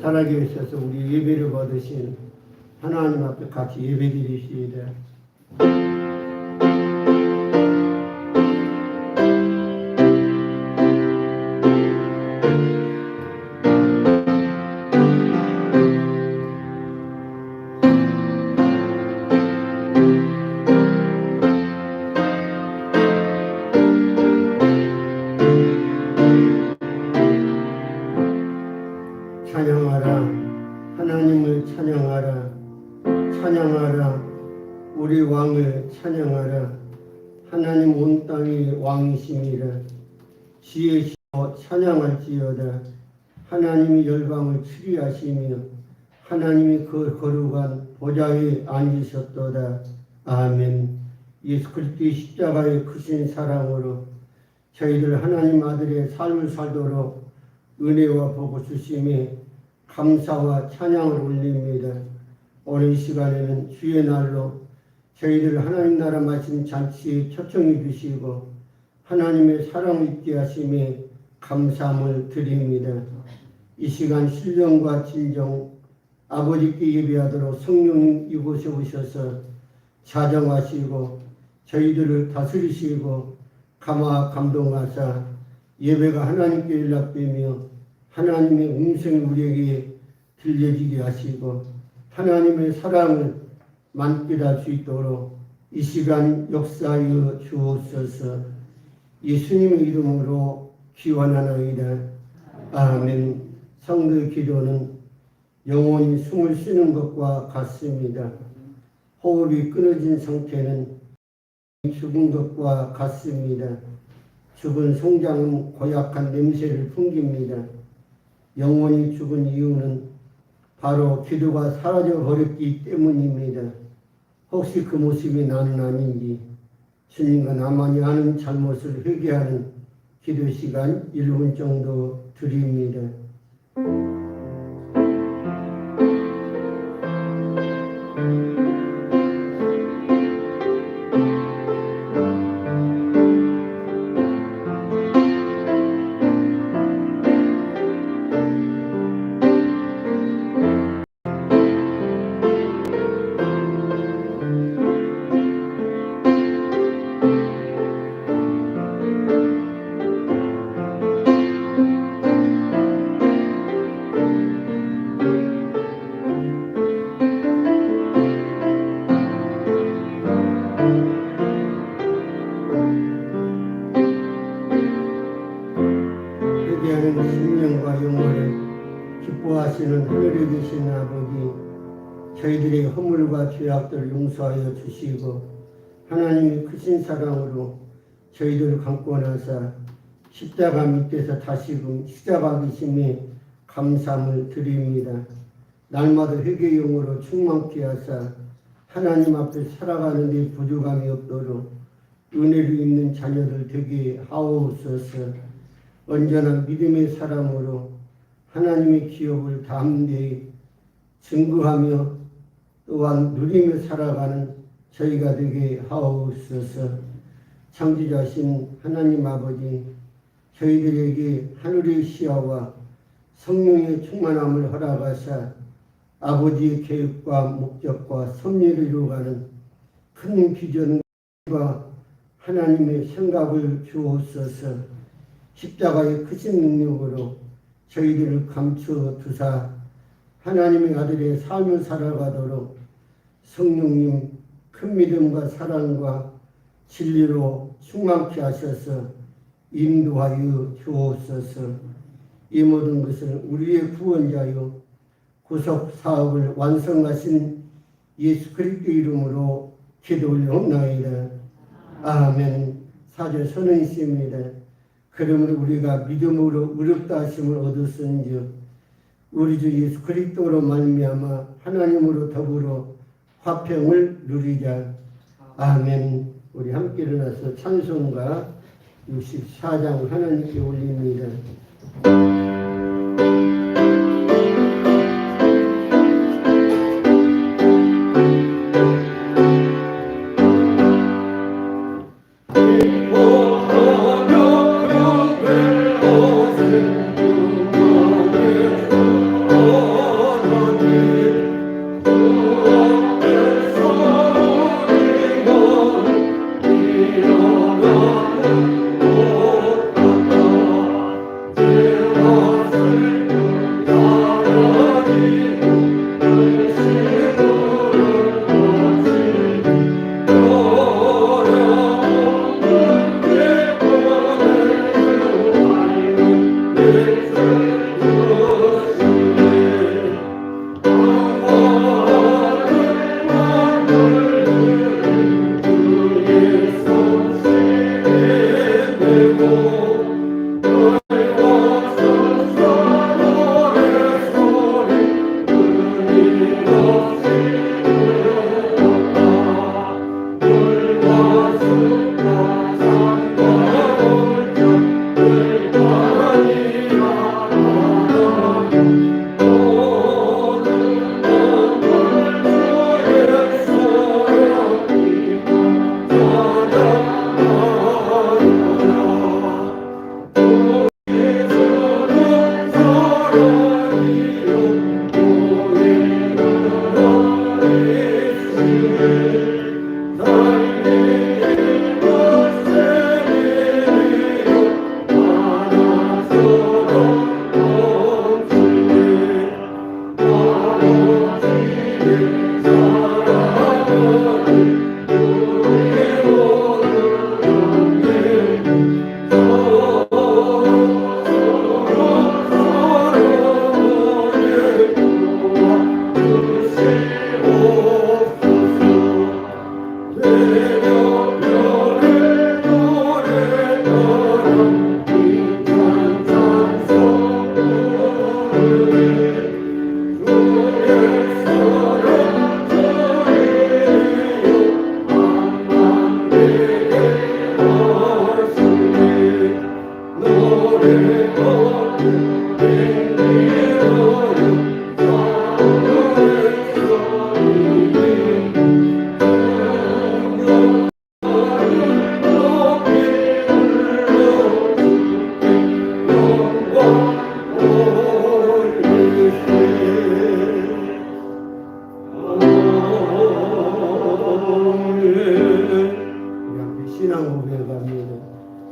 살아계셔서 우리 예배를 받으신 하나님 앞에 같이 예배드리시이다. 찬양하라. 하나님을 찬양하라. 찬양하라. 우리 왕을 찬양하라. 하나님 온 땅의 왕이심이라. 지혜시여 찬양할지어다. 하나님이 열방을 치리하시며 하나님이 그 거룩한 보좌에 앉으셨도다. 아멘. 예수 그리스도의 십자가의 크신 사랑으로 저희들 하나님 아들의 삶을 살도록 은혜와 복을 주심에 감사와 찬양을 올립니다. 오늘 이 시간에는 주의 날로 저희들 하나님 나라 말씀 잔치에 초청해 주시고 하나님의 사랑을 있게 하심에 감사함을 드립니다. 이 시간 신령과 진정 아버지께 예배하도록 성령님 이곳에 오셔서 자정하시고 저희들을 다스리시고 감화 감동하사 예배가 하나님께 연락되며 하나님의 음성이 우리에게 들려지게 하시고 하나님의 사랑을 만끽할 수 있도록 이 시간 역사하여 주옵소서. 예수님의 이름으로 기원하나이다. 아멘. 성도의 기도는 영혼이 숨을 쉬는 것과 같습니다. 호흡이 끊어진 상태는 죽은 것과 같습니다. 죽은 송장은 고약한 냄새를 풍깁니다. 영혼이 죽은 이유는 바로 기도가 사라져 버렸기 때문입니다. 혹시 그 모습이 나는 아닌지 주님과 나만이 아는 잘못을 회개하는 기도 시간 1분 정도 드립니다. 생명과 영원을 기뻐하시는 하늘에 계신 아버지, 저희들의 허물과 죄악들을 용서하여 주시고 하나님의 크신 사랑으로 저희들을 감고 나사 십자가 밑에서 다시금 십자가 계심에 감사함을 드립니다. 날마다 회개의 영으로 충만케 하사 하나님 앞에 살아가는 데 부족함이 없도록 은혜를 입는 자녀들 되게 하옵소서. 언제나 믿음의 사람으로 하나님의 기업을 담대히 증거하며 또한 누리며 살아가는 저희가 되게 하옵소서. 창조자신 하나님 아버지, 저희들에게 하늘의 시야와 성령의 충만함을 허락하사 아버지의 계획과 목적과 섭리를 이루어가는 큰 비전과 하나님의 생각을 주옵소서. 십자가의 크신 능력으로 저희들을 감추어 두사 하나님의 아들의 삶을 살아가도록 성령님 큰 믿음과 사랑과 진리로 충만케 하셔서 인도하여 주옵소서. 이 모든 것을 우리의 구원자요 구속 사업을 완성하신 예수 그리스도 이름으로 기도 올려옵나이다. 아멘. 사절 선언있습니다. 그러므로 우리가 믿음으로 의롭다 하심을 얻었은즉 우리 주 예수 그리스도로 말미암아 하나님으로 더불어 화평을 누리자. 아멘. 우리 함께 일어나서 찬송가 64장 하나님께 올립니다. Oh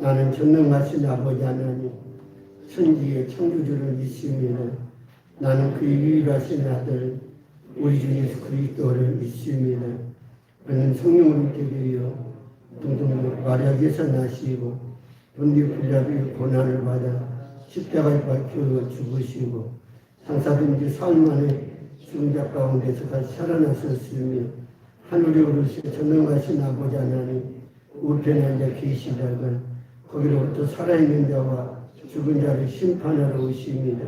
나는 전능하신 아버지 하나님 천지의 창조주를 믿습니다. 나는 그 유일하신 아들 우리 주 예수 그리스도를 믿습니다. 그는 성령을 믿게 되어 동동 마리아에서 나시고 본디오 빌라도의 고난을 받아 십자가에 박혀 죽으시고 장사된 지 사흘 만에 죽은 자 가운데서 다시 살아나셨으며 하늘에 오르신 전능하신 아버지 하나님 우편에 앉아 계시다가 거기로부터 살아있는 자와 죽은 자를 심판하러 오십니다.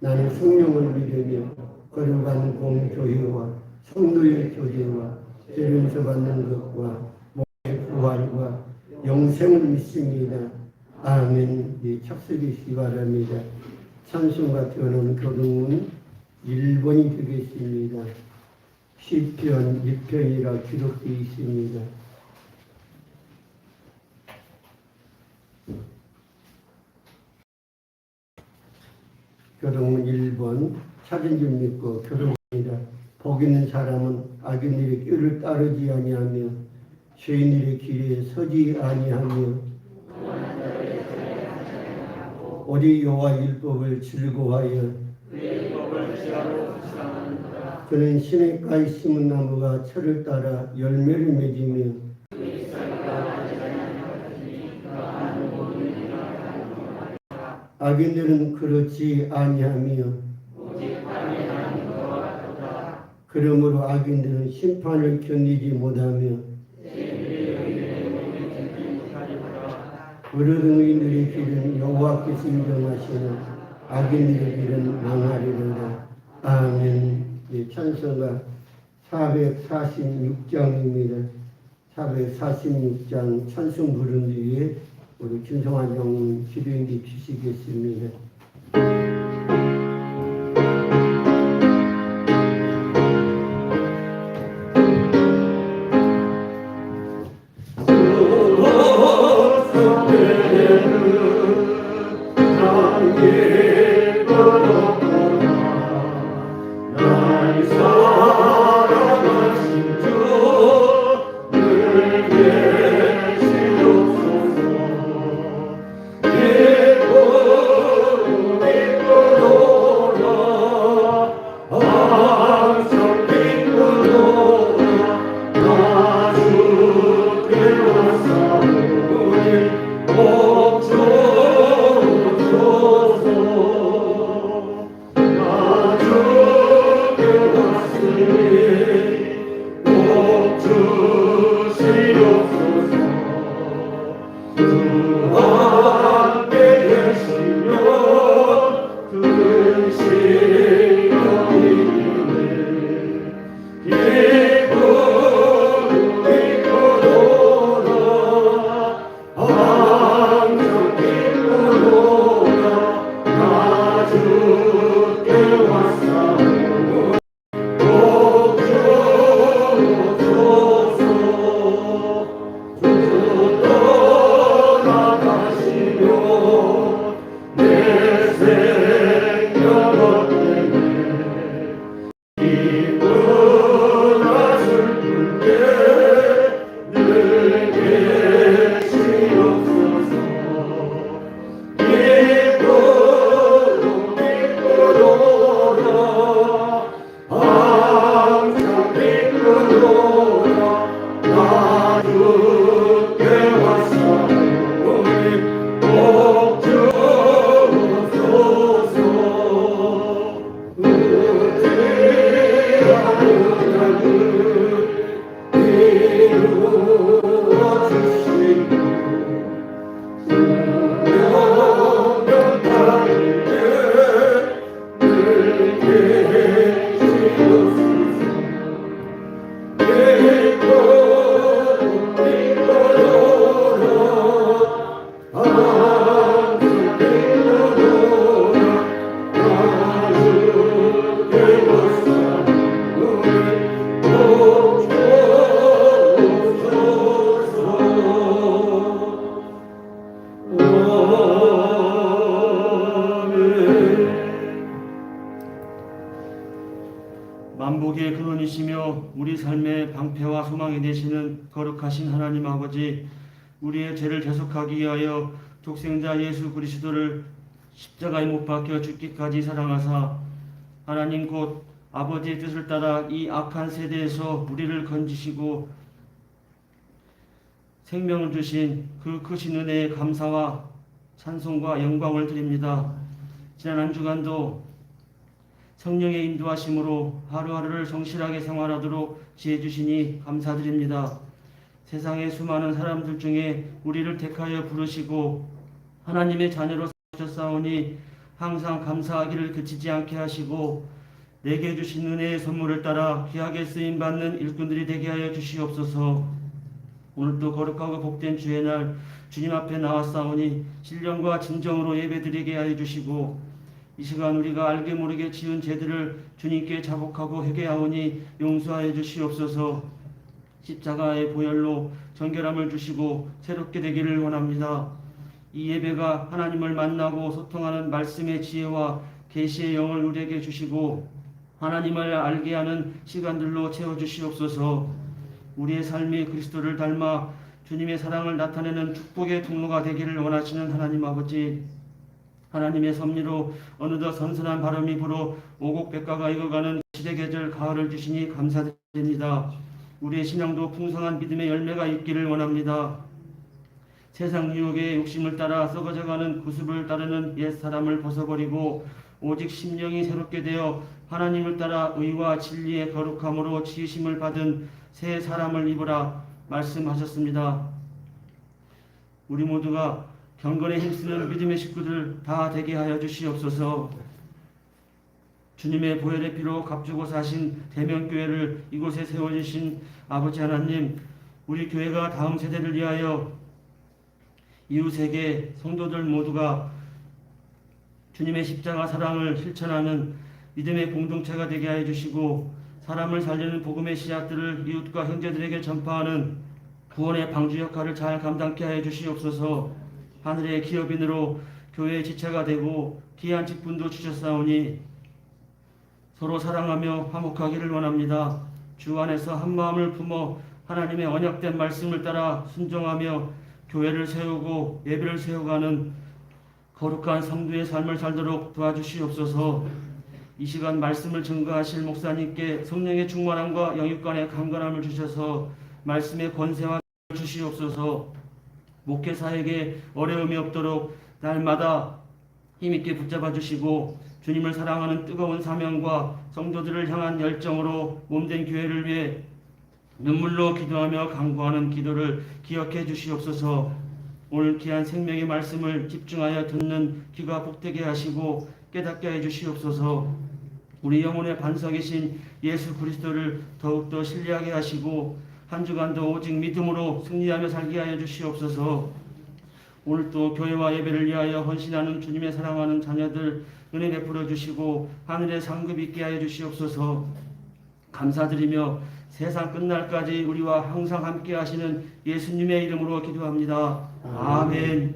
나는 성령을 믿으며 거룩한 공교회와 성도의 교제와 죄 용서받는 것과 몸의 부활과 영생을 믿습니다. 아멘. 예, 착석이시기 바랍니다. 찬송과 변호는 교동은 1번이 되겠습니다. 시편 6편이라 기록되어 있습니다. 교동은 1번 찾은 줄 믿고 교동입니다. 복 있는 사람은 악인들의 꾀를 따르지 아니하며 죄인들의 길에 서지 아니하며 오직 여호와 율법을 즐거워하여 그는 시냇가에 심은 나무가 철을 따라 열매를 맺으며 악인들은 그렇지 아니하며 그러므로 악인들은 심판을 견디지 못하며 의로운 의인들의 길은 여호와께서 인정하시는 악인들의 길은 망하리로다. 아멘. 예, 찬송가 446장입니다. 446장 찬송 부른 뒤에 우리 김성환 장군 기도인기 주시겠습니다. 만복의 근원이시며 우리 삶의 방패와 소망이 되시는 거룩하신 하나님 아버지, 우리의 죄를 대속하기 위하여 독생자 예수 그리스도를 십자가에 못 박혀 죽기까지 사랑하사 하나님 곧 아버지의 뜻을 따라 이 악한 세대에서 우리를 건지시고 생명을 주신 그 크신 은혜에 감사와 찬송과 영광을 드립니다. 지난 한 주간도 성령의 인도하심으로 하루하루를 성실하게 생활하도록 지혜 주시니 감사드립니다. 세상의 수많은 사람들 중에 우리를 택하여 부르시고 하나님의 자녀로 삼으셨사오니 항상 감사하기를 그치지 않게 하시고 내게 주신 은혜의 선물을 따라 귀하게 쓰임받는 일꾼들이 되게 하여 주시옵소서. 오늘도 거룩하고 복된 주의 날 주님 앞에 나왔사오니 신령과 진정으로 예배드리게 하여 주시고 이 시간 우리가 알게 모르게 지은 죄들을 주님께 자복하고 회개하오니 용서하여 주시옵소서. 십자가의 보혈로 정결함을 주시고 새롭게 되기를 원합니다. 이 예배가 하나님을 만나고 소통하는 말씀의 지혜와 계시의 영을 우리에게 주시고 하나님을 알게 하는 시간들로 채워주시옵소서. 우리의 삶이 그리스도를 닮아 주님의 사랑을 나타내는 축복의 통로가 되기를 원하시는 하나님 아버지, 하나님의 섭리로 어느덧 선선한 바람이 불어 오곡백과가 익어가는 시대 계절 가을을 주시니 감사드립니다. 우리의 신앙도 풍성한 믿음의 열매가 있기를 원합니다. 세상 유혹의 욕심을 따라 썩어져가는 구습을 따르는 옛사람을 벗어버리고 오직 심령이 새롭게 되어 하나님을 따라 의와 진리의 거룩함으로 지으심을 받은 새 사람을 입으라 말씀하셨습니다. 우리 모두가 경건에 힘쓰는 믿음의 식구들 다 되게 하여 주시옵소서. 주님의 보혈의 피로 값주고 사신 대면교회를 이곳에 세워주신 아버지 하나님, 우리 교회가 다음 세대를 위하여 이웃에게 성도들 모두가 주님의 십자가 사랑을 실천하는 믿음의 공동체가 되게 하여 주시고 사람을 살리는 복음의 씨앗들을 이웃과 형제들에게 전파하는 구원의 방주 역할을 잘 감당케 하여 주시옵소서. 하늘의 기업인으로 교회의 지체가 되고 귀한 직분도 주셨사오니 서로 사랑하며 화목하기를 원합니다. 주 안에서 한 마음을 품어 하나님의 언약된 말씀을 따라 순종하며 교회를 세우고 예배를 세워가는 거룩한 성도의 삶을 살도록 도와주시옵소서. 이 시간 말씀을 증거하실 목사님께 성령의 충만함과 영육간의 강건함을 주셔서 말씀의 권세와 주시옵소서. 목회사에게 어려움이 없도록 날마다 힘있게 붙잡아 주시고 주님을 사랑하는 뜨거운 사명과 성도들을 향한 열정으로 몸된 교회를 위해 눈물로 기도하며 간구하는 기도를 기억해 주시옵소서. 오늘 귀한 생명의 말씀을 집중하여 듣는 귀가 복되게 하시고 깨닫게 해 주시옵소서. 우리 영혼의 반석이신 예수 그리스도를 더욱더 신뢰하게 하시고 한 주간도 오직 믿음으로 승리하며 살게 하여 주시옵소서. 오늘도 교회와 예배를 위하여 헌신하는 주님의 사랑하는 자녀들 은혜 베풀어 주시고 하늘의 상급 있게 하여 주시옵소서. 감사드리며 세상 끝날까지 우리와 항상 함께 하시는 예수님의 이름으로 기도합니다. 아멘.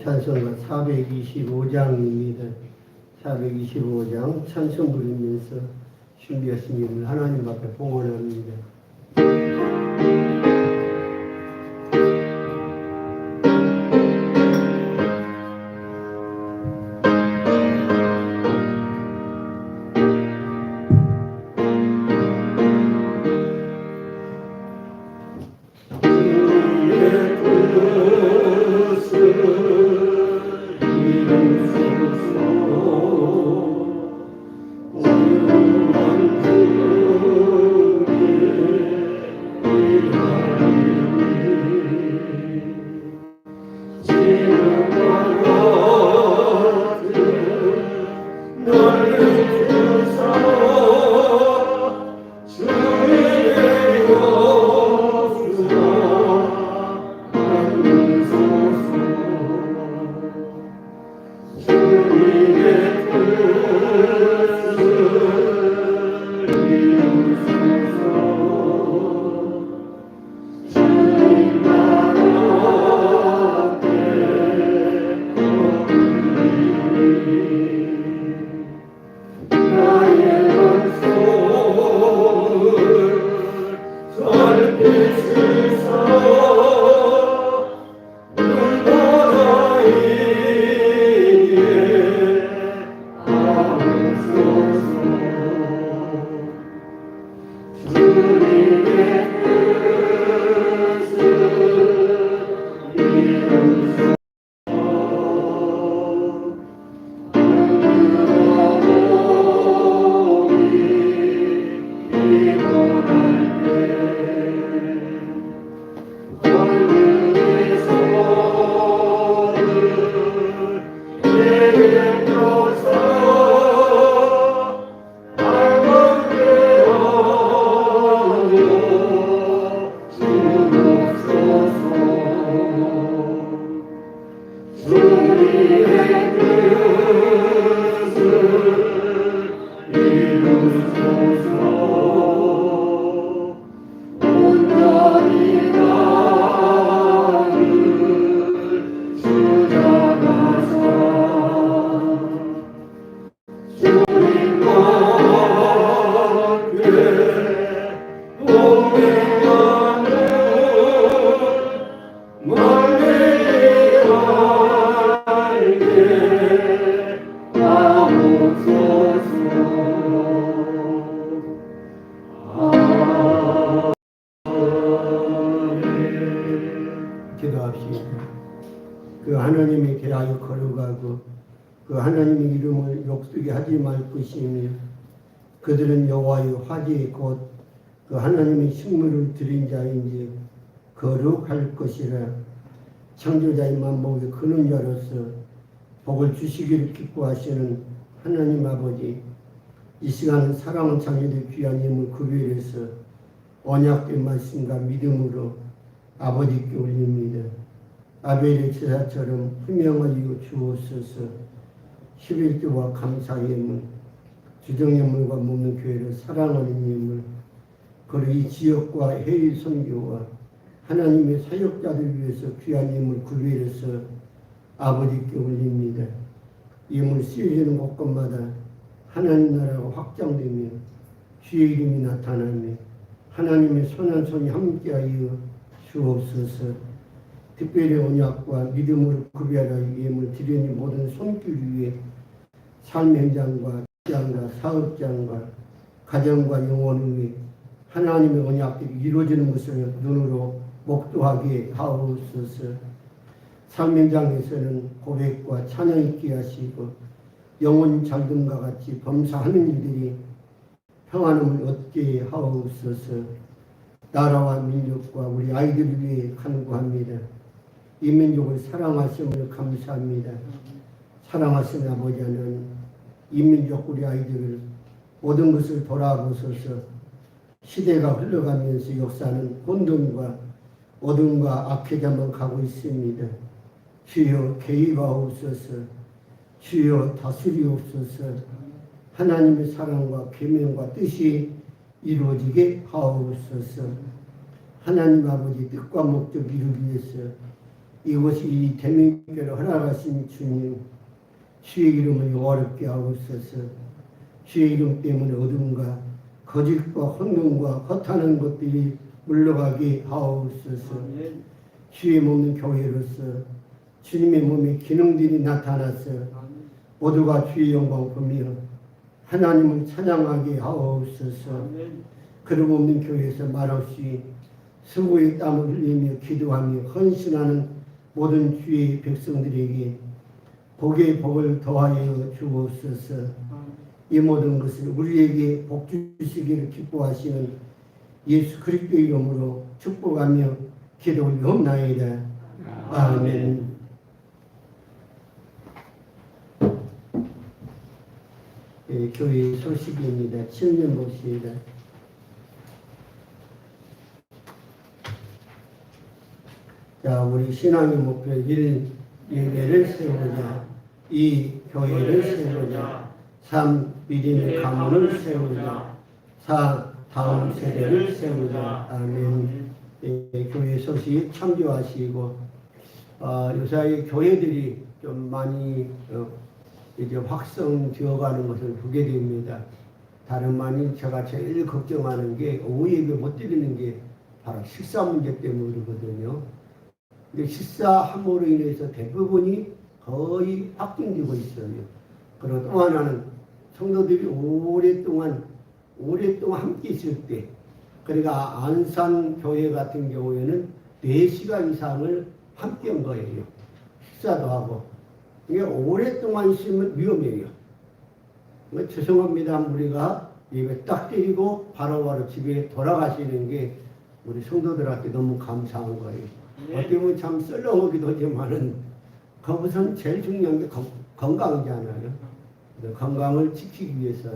찬송가 425장입니다. 425장 찬송 부르면서 준비했습니다. 하나님 앞에 봉헌합니다. Amen. 기도합시다. 그 하나님의 대하여 걸어가고 그 하나님의 이름을 욕되게 하지 말 것이며 그들은 여호와의 화제 곧 그 하나님의 식물을 드린 자인지 거룩할 것이라. 창조자의 만복의 근원 자로서 복을 주시기를 기뻐하시는 하나님 아버지, 이 시간은 사랑하는 자녀들 귀한 힘을 구별해서 언약된 말씀과 믿음으로 아버지께 올립니다. 아벨의 제사처럼 분명하여 주옵소서. 11조와 감사의 예물, 주정예물과 먹는 교회를 사랑하는 예물, 그리고 이 지역과 해외 선교와 하나님의 사역자들 위해서 귀한 예물 구별해서 아버지께 올립니다. 예물 쓰여지는 곳곳마다 하나님 나라가 확장되며 주의 이름이 나타나며 하나님의 선한 손이 함께하여 주옵소서. 특별히 언약과 믿음으로 구별하여 예물 드리는 모든 손길 위에 삶의 현장과 직장과 사업장과 가정과 영혼을 위해 하나님의 언약들이 이루어지는 것을 눈으로 목도하게 하옵소서. 삶 현장에서는 고백과 찬양 있게 하시고 영혼 잠금과 같이 범사하는 일들이 평안함을 얻게 하옵소서. 나라와 민족과 우리 아이들을 위해 간구합니다. 이 민족을 사랑하심을 감사합니다. 사랑하신 아버지 하나님, 이 민족 우리 아이들을 모든 것을 돌아보소서. 시대가 흘러가면서 역사는 혼돈과 어둠과 악해자만 가고 있습니다. 주여 개입하옵소서. 주여 다스리옵소서. 하나님의 사랑과 계명과 뜻이 이루어지게 하옵소서. 하나님 아버지 뜻과 목적 이루기 위해서 이곳이 이 대민교를 허락하신 주님, 주의 이름을 영화롭게 하옵소서. 주의 이름 때문에 어둠과 거짓과 혼돈과 허탄한 것들이 물러가게 하옵소서. 주의 몸인 교회로서 주님의 몸의 기능들이 나타나서 모두가 주의 영광 보며 하나님을 찬양하게 하옵소서. 그름 없는 교회에서 말없이 수고의 땀을 흘리며 기도하며 헌신하는 모든 주의 백성들에게 복의 복을 더하여 주옵소서. 이 모든 것을 우리에게 복 주시기를 기뻐하시는 예수 그리스도의 이름으로 축복하며 기도 올리옵나이다. 아멘. 예, 교회 소식입니다. 7년 봅시다. 자, 우리 신앙의 목표 1. 예배를 세우자. 2. 교회를 세우자. 3. 믿음의 가문을 세우자. 4. 다음 세대를 세우자. 아멘. 예, 교회 소식 참조하시고 요새 교회들이 좀 많이 이제 확성되어가는 것을 보게 됩니다. 다름 아닌 제가 제일 걱정하는 게 오후 예배 못 드리는 게 바로 식사 문제 때문이거든요. 근데 식사함으로 인해서 대부분이 거의 확정되고 있어요. 그리고 또 하나는 성도들이 오랫동안 함께 있을 때, 그러니까 안산교회 같은 경우에는 4시간 이상을 함께 한 거예요. 식사도 하고. 이게 오랫동안 있으면 위험해요. 죄송합니다. 우리가 예배 딱 드리고 바로바로 집에 돌아가시는 게 우리 성도들한테 너무 감사한 거예요. 어떻게 보면 참 썰렁하기도 하지만은 거기서는 제일 중요한 게 건강이잖아요. 건강을 지키기 위해서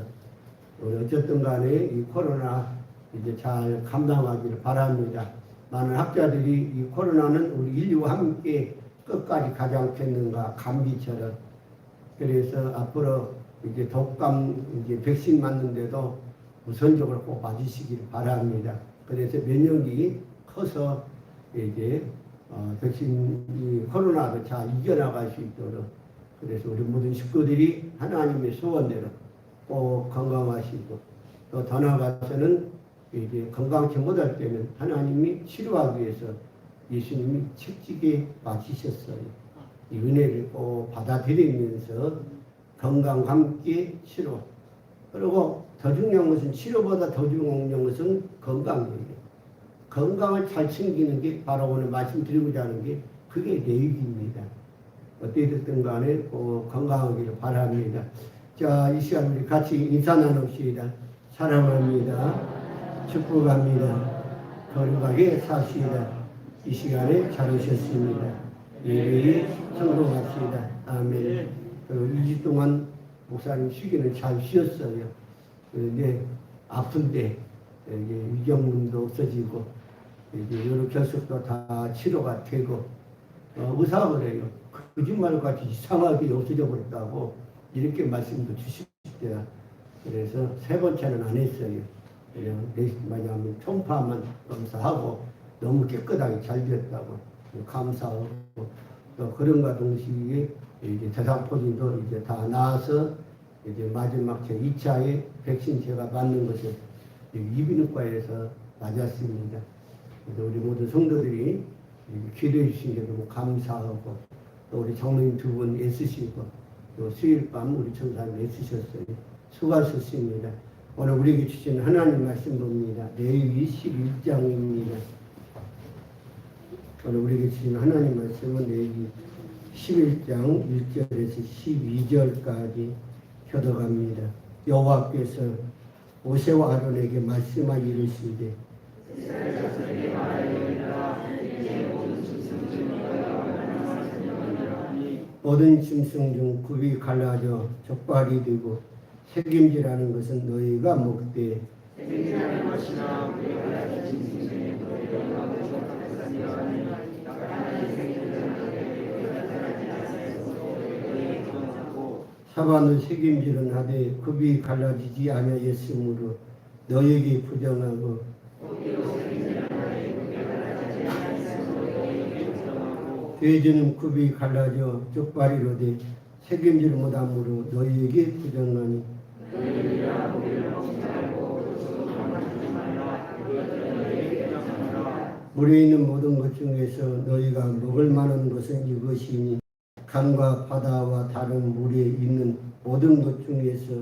우리 어쨌든 간에 이 코로나 이제 잘 감당하기를 바랍니다. 많은 학자들이 이 코로나는 우리 인류와 함께 끝까지 가지 않겠는가, 감기처럼. 그래서 앞으로 이제 독감 이제 백신 맞는데도 우선적으로 꼭 맞으시길 바랍니다. 그래서 면역이 커서 이제 백신 코로나도 잘 이겨나갈 수 있도록, 그래서 우리 모든 식구들이 하나님의 소원대로 꼭 건강하시고, 또 더 나아가서는 이제 건강치 못할 때는 하나님이 치료하기 위해서 예수님이 책찍에 맞으셨어요. 이 은혜를 꼭 받아들이면서 건강과 함께 치료. 그리고 더 중요한 것은, 치료보다 더 중요한 것은 건강이에요. 건강을 잘 챙기는 게 바로 오늘 말씀드리고자 하는 게 그게 내육입니다. 어떻게 됐든 간에 꼭 건강하기를 바랍니다. 자, 이 시간 우리 같이 인사 나눕시다. 사랑합니다. 축복합니다. 거룩하게 사시다. 이 시간에 잘 오셨습니다. 예배에 성공합시다. 아멘. 2주 동안 목사님 쉬기는 잘 쉬었어요. 그런데 아픈데 이제 위경문도 없어지고 이제 여러 결석도 다 치료가 되고 의사가 그래요. 거짓말같이 이상하게 없어져 버렸다고 이렇게 말씀도 주시대요. 그래서 3번째는 안 했어요. 그냥 뭐냐면 총파만 검사하고 너무 깨끗하게 잘 되었다고 감사하고, 또 그런가 동시에 이제 대상포진도 이제 다 나와서 이제 마지막 제 2차에 백신 제가 맞는 것을 이비인후과에서 맞았습니다. 그래서 우리 모든 성도들이 기도해 주신 게 너무 감사하고, 또 우리 장로님 2분 애쓰시고, 또 수요일 밤 우리 천사님 애쓰셨어요. 수고하셨습니다. 오늘 우리에게 주신 하나님 말씀 봅니다. 레위기 11장입니다. 오늘 우리에게 주신 하나님 말씀은 레위기 11장 1절에서 12절까지 교독합니다. 여호와께서 모세와 아론에게 말씀하 이르시되, 모든 짐승 중 굽이 갈라져 족발이 되고 책임지라는 것은 너희가 먹되, 사반을 책임지는 하되 굽이 갈라지지 아니하였으므로 너희에게 부정하고, 돼지는 굽이 갈라져 족발이로되 책임질 못함으로 너희에게 부정하니, 물에 있는 모든 것 중에서 너희가 먹을 만한 것은 이것이니, 강과 바다와 다른 물에 있는 모든 것 중에서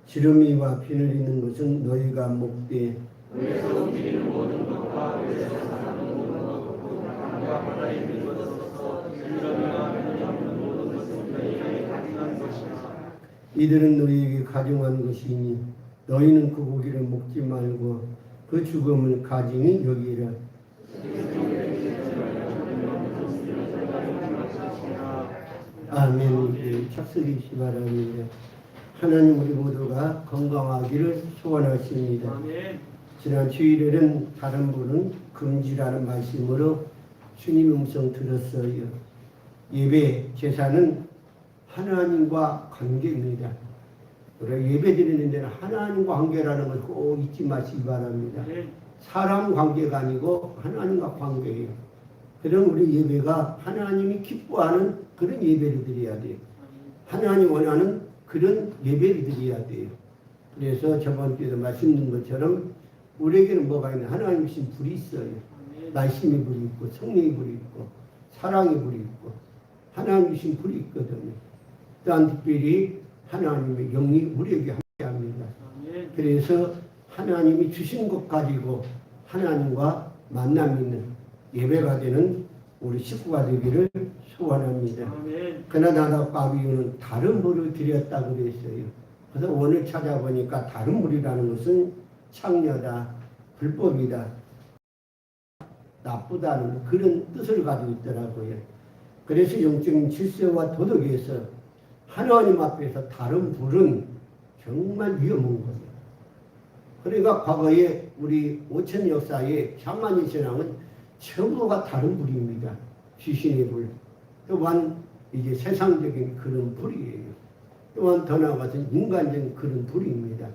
지름이와 비늘 있는 것은 너희가 먹되, 물에서 움직이는 모든 것과 물에서 사는 모든 것, 강과 바다에 있는 것으로서 지름이와 비늘 있는 모든 것은 너희에게 가증한 것이라. 이들은 너희에게 가증한 것이니 너희는 그 고기를 먹지 말고 그 죽음을 가증히 여기라. 아멘. 착석이시 바랍니다. 하나님, 우리 모두가 건강하기를 소원하십니다. 아멘. 지난 주일에는 다른 분은 금지라는 말씀으로 주님의 음성 들었어요. 예배 제사는 하나님과 관계입니다. 우리가 예배 드리는 데는 하나님과 관계라는 걸 꼭 잊지 마시기 바랍니다. 사람 관계가 아니고 하나님과 관계예요. 그럼 우리 예배가 하나님이 기뻐하는 그런 예배를 드려야 돼요. 하나님 원하는 그런 예배를 드려야 돼요. 그래서 저번 주에도 말씀드린 것처럼 우리에게는 뭐가 있냐, 하나님 주신 불이 있어요. 말씀의 불이 있고 성령의 불이 있고 사랑의 불이 있고 하나님 주신 불이 있거든요. 또한 특별히 하나님의 영이 우리에게 함께합니다. 그래서 하나님이 주신 것 가지고 하나님과 만남 있는 예배가 되는 우리 식구가 되기를 소원합니다. 그나다나 바비오는 다른 벌을 드렸다고 그랬어요. 그래서 원을 찾아보니까 다른 물이라는 것은 창녀다, 불법이다, 나쁘다는 그런 뜻을 가지고 있더라고요. 그래서 영적인 질서와 도덕에서 하나님 앞에서 다른 불은 정말 위험한 거예요. 그러니까 과거에 우리 5천 역사의 샤머니 신앙은 전부가 다른 불입니다. 귀신의 불. 또한 이제 세상적인 그런 불이에요. 또한 더 나아가서 인간적인 그런 불입니다.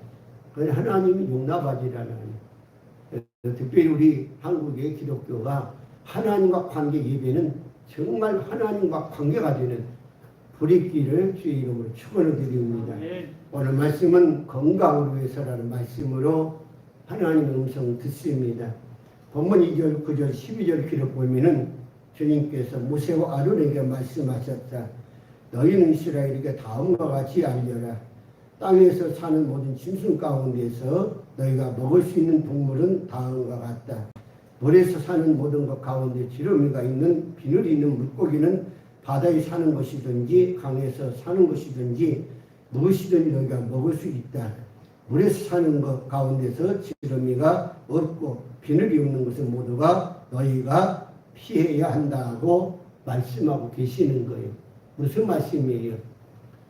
그건 하나님이 용납하지라는 특별히 우리 한국의 기독교가 하나님과 관계 예배는 정말 하나님과 관계가 되는 불입기를 주의 이름으로 축원을 드립니다. 오늘 말씀은 건강을 위해서라는 말씀으로 하나님의 음성 듣습니다. 본문 2절, 9절, 12절 기록 보면은 주님께서 모세와 아론에게 말씀하셨다. 너희는 이스라엘에게 다음과 같이 알려라. 땅에서 사는 모든 짐승 가운데서 너희가 먹을 수 있는 동물은 다음과 같다. 물에서 사는 모든 것 가운데 지렁이가 있는 비늘이 있는 물고기는 바다에 사는 것이든지 강에서 사는 것이든지 무엇이든지 너희가 먹을 수 있다. 물에서 사는 것 가운데서 지렁이가 없고 비늘이 없는 것은 모두가 너희가 피해야 한다고 말씀하고 계시는 거예요. 무슨 말씀이에요?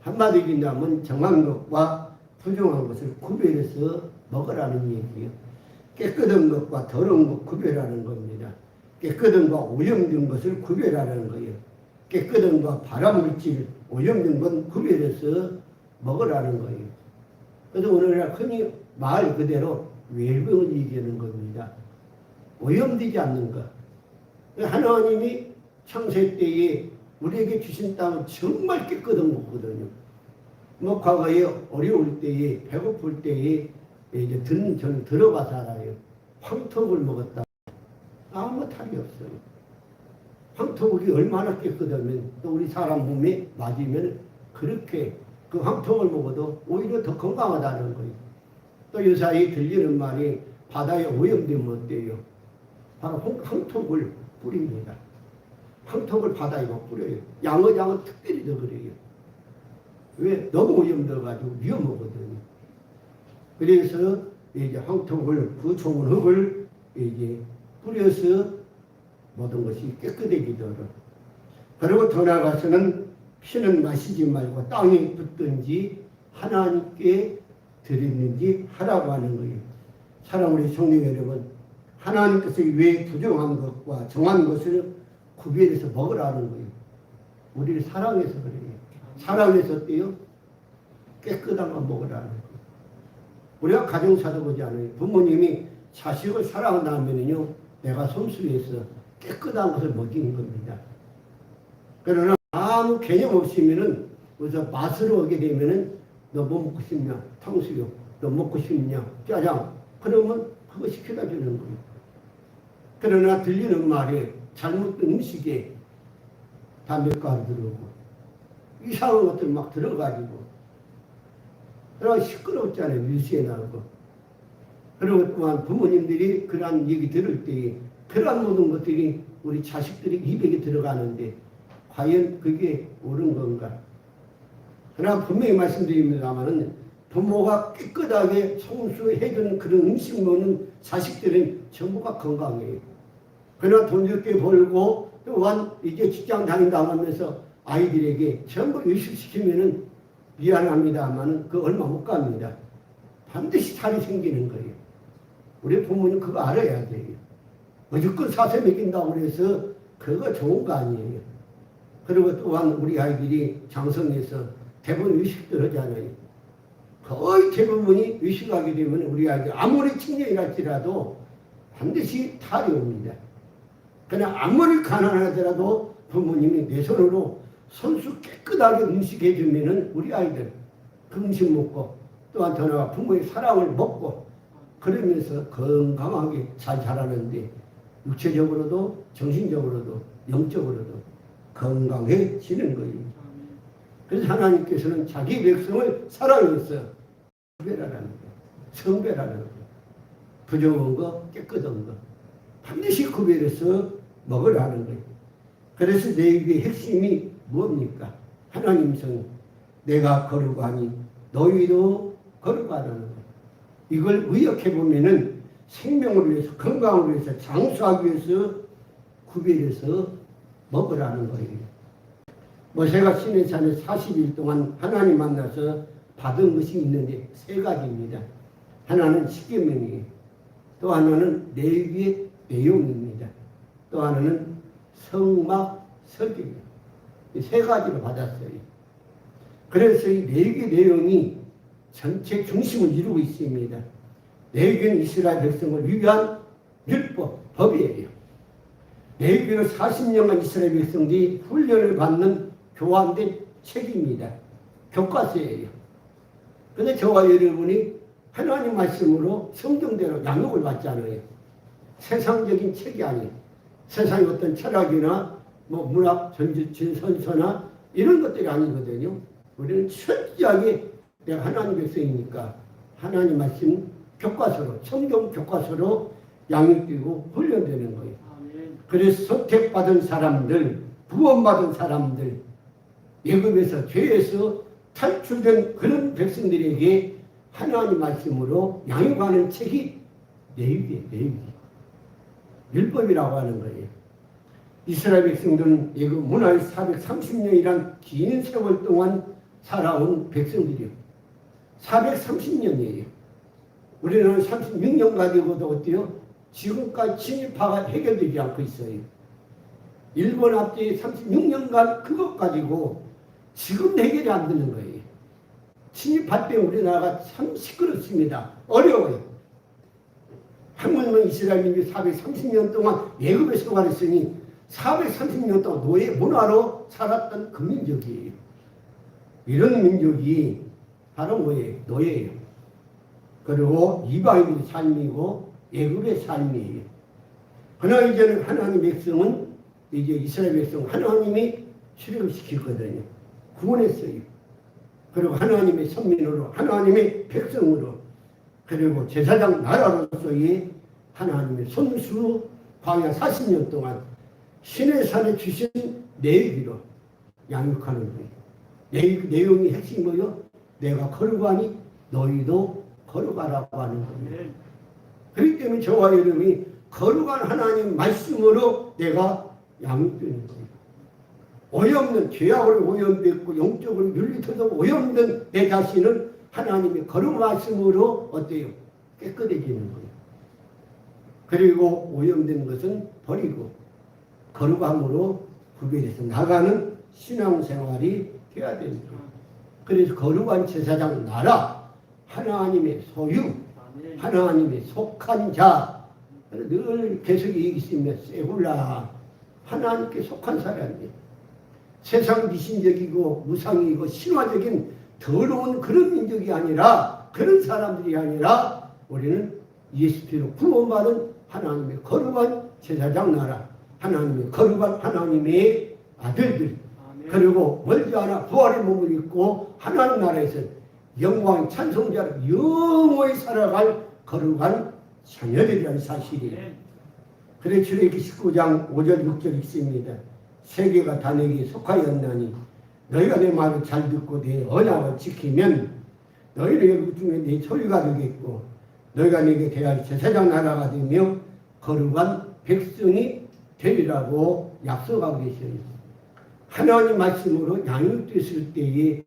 한마디로 얘기하면 정한 것과 부정한 것을 구별해서 먹으라는 얘기예요. 깨끗한 것과 더러운 것 구별하는 겁니다. 깨끗한 것과 오염된 것을 구별하는 거예요. 깨끗한 것과 발암물질, 오염된 건 구별해서 먹으라는 거예요. 그래서 오늘날 흔히 말 그대로 웰빙을 얘기하는 겁니다. 오염되지 않는 것. 하나님이 창세 때에 우리에게 주신 땅은 정말 깨끗한 거거든요. 뭐 과거에 어려울 때에 배고플 때에 이제 저는 들어가서 알아요. 황토국을 먹었다. 아무 탈이 없어요. 황토국이 얼마나 깨끗하면 또 우리 사람 몸에 맞으면 그렇게 그 황토국을 먹어도 오히려 더 건강하다는 거예요. 또 요사이 들리는 말이 바다에 오염되면 어때요? 바로 황토국을 뿌립니다. 황토국을 바다에 막 뿌려요. 양어장은 특별히 더 그래요. 왜? 너무 오염돼가지고 위험하거든요. 그래서 이제 황토국을 그 좋은 흙을 이제 뿌려서 모든 것이 깨끗해지도록. 그리고 더 나아가서는 피는 마시지 말고 땅에 붙든지 하나님께 드리는지 하라고 하는 거예요. 사랑하는 성도 여러분, 하나님께서 왜 부정한 것과 정한 것을 구별해서 먹으라는 거예요. 우리를 사랑해서 그래요. 사랑해서 어때요? 깨끗한 거 먹으라는 거예요. 우리가 가정사도 보지 않아요. 부모님이 자식을 사랑한다면요, 내가 손수해서 깨끗한 것을 먹이는 겁니다. 그러나 아무 개념 없으면은 그래서 맛으로 오게 되면은 너 뭐 먹고 싶냐? 탕수육. 너 먹고 싶냐? 짜장. 그러면 그거 시켜다 주는 거예요. 그러나 들리는 말이 잘못된 음식에 담배가루 들어오고 이상한 것들 막 들어가지고 그러나 시끄럽잖아요. 뉴스에 나오고. 그리고 또한 부모님들이 그러한 얘기 들을 때 그러한 모든 것들이 우리 자식들이 입에 들어가는데 과연 그게 옳은 건가? 그러나 분명히 말씀드립니다만은 부모가 깨끗하게 성수해주는 그런 음식 먹는 자식들은 전부가 건강해요. 그러나 돈 적게 벌고 또한 이제 직장 다닌다고 하면서 아이들에게 전부 의식시키면은 미안합니다만은 그 얼마 못 갑니다. 반드시 탈이 생기는 거예요. 우리 부모는 그거 알아야 돼요. 무조건 사서 먹인다고 해서 그거 좋은 거 아니에요. 그리고 또한 우리 아이들이 장성해서 대부분 의식들 하잖아요. 거의 대부분이 의식하게 되면 우리 아이들 아무리 청년이랄지라도 반드시 탈이 옵니다. 그냥 아무리 가난하더라도 부모님이 내 손으로 손수 깨끗하게 음식해 주면은 우리 아이들 그 음식 먹고 또한 더 나아가 부모의 사랑을 먹고 그러면서 건강하게 잘 자라는데 육체적으로도 정신적으로도 영적으로도 건강해지는 거예요. 그래서 하나님께서는 자기 백성을 사랑해서 구별하라는 거예요. 성별하라는 거예요. 부정한 거, 깨끗한 거 반드시 구별해서 먹으라는 거예요. 그래서 내 입의 핵심이 뭡니까? 하나님 성 내가 거룩하니 너희도 거룩하라는 거예요. 이걸 의역해 보면은 생명을 위해서, 건강을 위해서, 장수하기 위해서 구별해서 먹으라는 거예요. 모세가 시내산에 40일 동안 하나님 만나서 받은 것이 있는데 세 가지입니다. 하나는 십계명이에요. 또 하나는 레위기의 내용입니다. 또 하나는 성막 설교입니다. 이 세 가지로 받았어요. 그래서 이 레위기 내용이 전체 중심을 이루고 있습니다. 레위기는 이스라엘 백성을 위한 율법, 법이에요. 레위기는 40년간 이스라엘 백성들이 훈련을 받는 교환된 책입니다. 교과서예요. 그런데 저와 여러분이 하나님 말씀으로 성경대로 양육을 받잖아요. 세상적인 책이 아니에요. 세상의 어떤 철학이나 문학, 진선서나 이런 것들이 아니거든요. 우리는 철저하게 내가 하나님 백성이니까 하나님 말씀 교과서로, 성경 교과서로 양육되고 훈련되는 거예요. 그래서 선택받은 사람들, 구원받은 사람들, 예금에서 죄에서 탈출된 그런 백성들에게 하나님 말씀으로 양육하는 책이 레위기예요. 레위기. 율법이라고 하는 거예요. 이스라엘 백성들은 예금 문화의 430년이란 긴 세월 동안 살아온 백성들이요. 430년이에요. 우리는 36년 가지고도 어때요? 지금까지 침입파가 해결되지 않고 있어요. 일본 앞뒤 36년간 그것 가지고 지금 해결이 안 되는 거예요. 침입할 때 우리나라가 참 시끄럽습니다. 어려워요. 하물며 이스라엘 민족이 430년 동안 애굽에 생활했으니 430년 동안 노예 문화로 살았던 그 민족이에요. 이런 민족이 바로 뭐예요? 노예예요. 그리고 이방인의 삶이고 애굽의 삶이에요. 그러나 이제는 하나님 백성은 이제 이스라엘 백성 하나님이 출애굽시켰거든요. 구원했어요. 그리고 하나님의 선민으로, 하나님의 백성으로, 그리고 제사장 나라로서의 하나님의 손수 광야 40년 동안 시내산에 주신 레위기로 양육하는 거예요. 내용이 핵심이 뭐예요? 내가 거룩하니 너희도 거룩하라고 하는 거예요. 그렇기 때문에 저와 여러분이 거룩한 하나님 말씀으로 내가 양육되는 거예요. 오염된 죄악으로 오염됐고 영적으로 윤리토록 오염된 내 자신은 하나님의 거룩 말씀으로 어때요? 깨끗해지는 거예요. 그리고 오염된 것은 버리고 거룩함으로 구별해서 나가는 신앙생활이 돼야 됩니다. 그래서 거룩한 제사장 나라, 하나님의 소유, 하나님의 속한 자, 늘 계속 얘기했으면 세굴라, 하나님께 속한 사람이에요. 세상 미신적이고 무상이고 신화적인 더러운 그런 민족이 아니라, 그런 사람들이 아니라 우리는 예수께로 구원받은 하나님의 거룩한 제사장 나라, 하나님의 거룩한 하나님의 아들들, 그리고 멀지 않아 부활의 몸을 입고 하나님 나라에서 영광 찬송자로 영원히 살아갈 거룩한 자녀들이라는 사실이에요. 그래 출애굽기 19장 5절 6절 있습니다. 세계가 다 내게 속하였나니 너희가 내 말을 잘 듣고 내 언약을 지키면 너희는 애굽 중에 내 소유가 되겠고 너희가 내게 대할 제사장 나라가 되며 거룩한 백성이 되리라고 약속하고 계셔요. 하나님 말씀으로 양육됐을 때에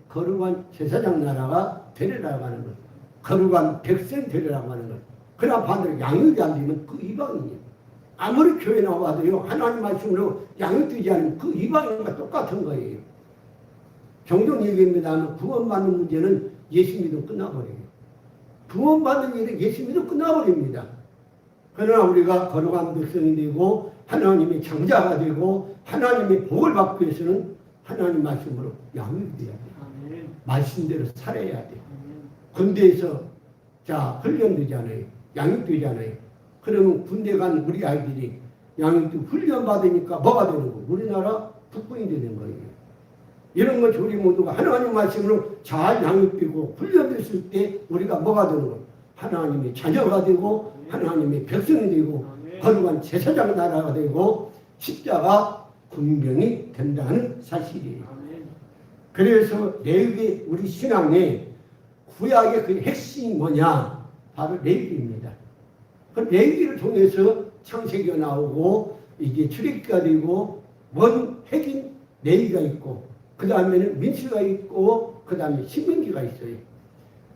거룩한 제사장 나라가 되리라고 하는 것, 거룩한 백성 되리라고 하는 것. 그러나 반대로 양육이 안 되면 그 이방인이에요. 아무리 교회 나와도요, 하나님 말씀으로 양육되지 않으면 그 이방인과 똑같은 거예요. 종종 얘기합니다. 구원받는 문제는 예수 믿으면 끝나버려요. 구원받는 일은 예수 믿으면 끝나버립니다. 그러나 우리가 거룩한 백성이 되고 하나님의 장자가 되고 하나님의 복을 받기 위해서는 하나님 말씀으로 양육돼야 돼요. 말씀대로 살아야 돼요. 군대에서 자 훈련되잖아요. 양육되잖아요. 그러면 군대 간 우리 아이들이 양육도 훈련 받으니까 뭐가 되는 거예요? 우리나라 국군이 되는 거예요. 이런 것 우리 모두가 하나님 말씀으로 잘 양육되고 훈련됐을 때 우리가 뭐가 되는 거예요? 하나님의 자녀가 되고 하나님의 백성이 되고 거룩한 제사장 나라가 되고 십자가 군병이 된다는 사실이에요. 그래서 레위기 우리 신앙의 구약의 그 핵심이 뭐냐? 바로 레위기입니다. 그 레위기를 통해서 창세기가 나오고 이게 출애굽기가 되고 원 핵인 레위기가 있고 그 다음에는 민수가 있고 그 다음에 신명기가 있어요.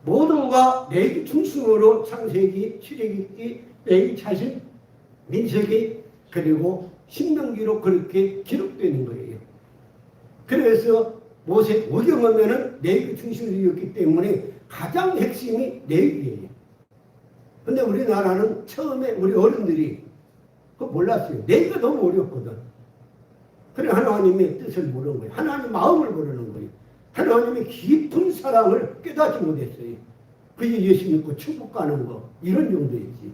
모두가 레위기 중심으로 창세기, 출애굽기, 레위기 차신, 민수기 그리고 신명기로 그렇게 기록되는 거예요. 그래서 모세 오경하면은 레위기 중심이었기 때문에 가장 핵심이 레위기예요. 근데 우리나라는 처음에 우리 어른들이 그거 몰랐어요. 레위기가 너무 어렵거든. 그래 하나님의 뜻을 모르는 거예요. 하나님 마음을 모르는 거예요. 하나님의 깊은 사랑을 깨닫지 못했어요. 그게 예수 믿고 천국 가는 거 이런 정도이지.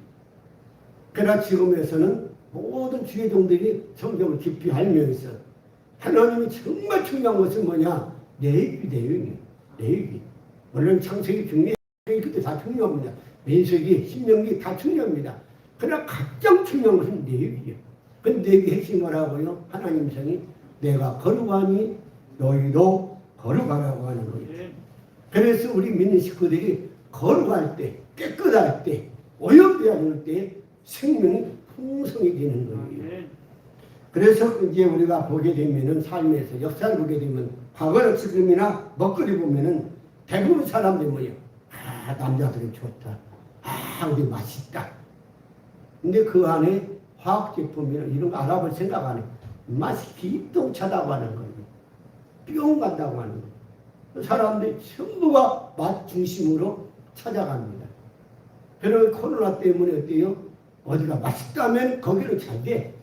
그러나 지금에서는 모든 주의종들이 성경을 깊이 알면서 하나님이 정말 중요한 것은 뭐냐? 레위기 내용이에요. 레위기. 물론 창세기 중에 그때 다 중요합니다. 민수기, 신명기 다 중요합니다. 그러나 가장 중요한 것은 레위기예요. 근데 레위기 핵심이 뭐라고요? 하나님 성이 내가 거룩하니 너희도 거룩하라고 하는 거예요. 그래서 우리 믿는 식구들이 거룩할 때, 깨끗할 때, 오염되지 않을 때 생명이 풍성해지는 거예요. 그래서 이제 우리가 보게 되면은 삶에서 역사를 보게 되면 과거나 지금이나 먹거리 보면은 대부분 사람들이 뭐예요? 아, 남자들이 좋다. 아, 우리 맛있다. 근데 그 안에 화학제품이나 이런 거 알아볼 생각 안 해. 맛이 기똥차다고 하는 거예요. 뿅 간다고 하는 거예요. 사람들이 전부가 맛 중심으로 찾아갑니다. 그런 코로나 때문에 어때요? 어디가 맛있다면 거기로 잘 돼.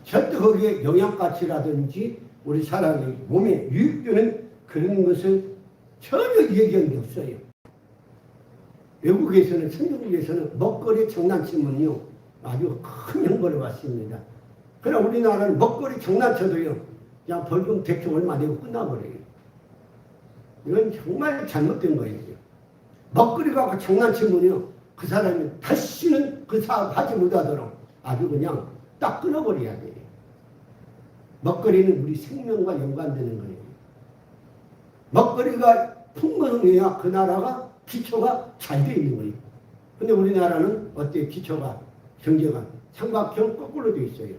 절대 거기에 영양가치라든지 우리 사람의 몸에 유익되는 그런 것을 전혀 얘기한 게 없어요. 외국에서는, 선진국에서는 먹거리 장난치면요 아주 큰 형벌을 받습니다. 그러나 우리나라는 먹거리 장난쳐도요 그냥 벌금 대충 얼마 내고 끝나버려요. 이건 정말 잘못된 거예요. 먹거리 갖고 장난치면요 그 사람이 다시는 그 사업 하지 못하도록 아주 그냥 딱 끊어버려야 돼요. 먹거리는 우리 생명과 연관되는 거예요. 먹거리가 풍성해야 그 나라가 기초가 잘 돼 있는 거예요. 근데 우리나라는 어때요? 기초가, 경제가 삼각형 거꾸로 돼 있어요.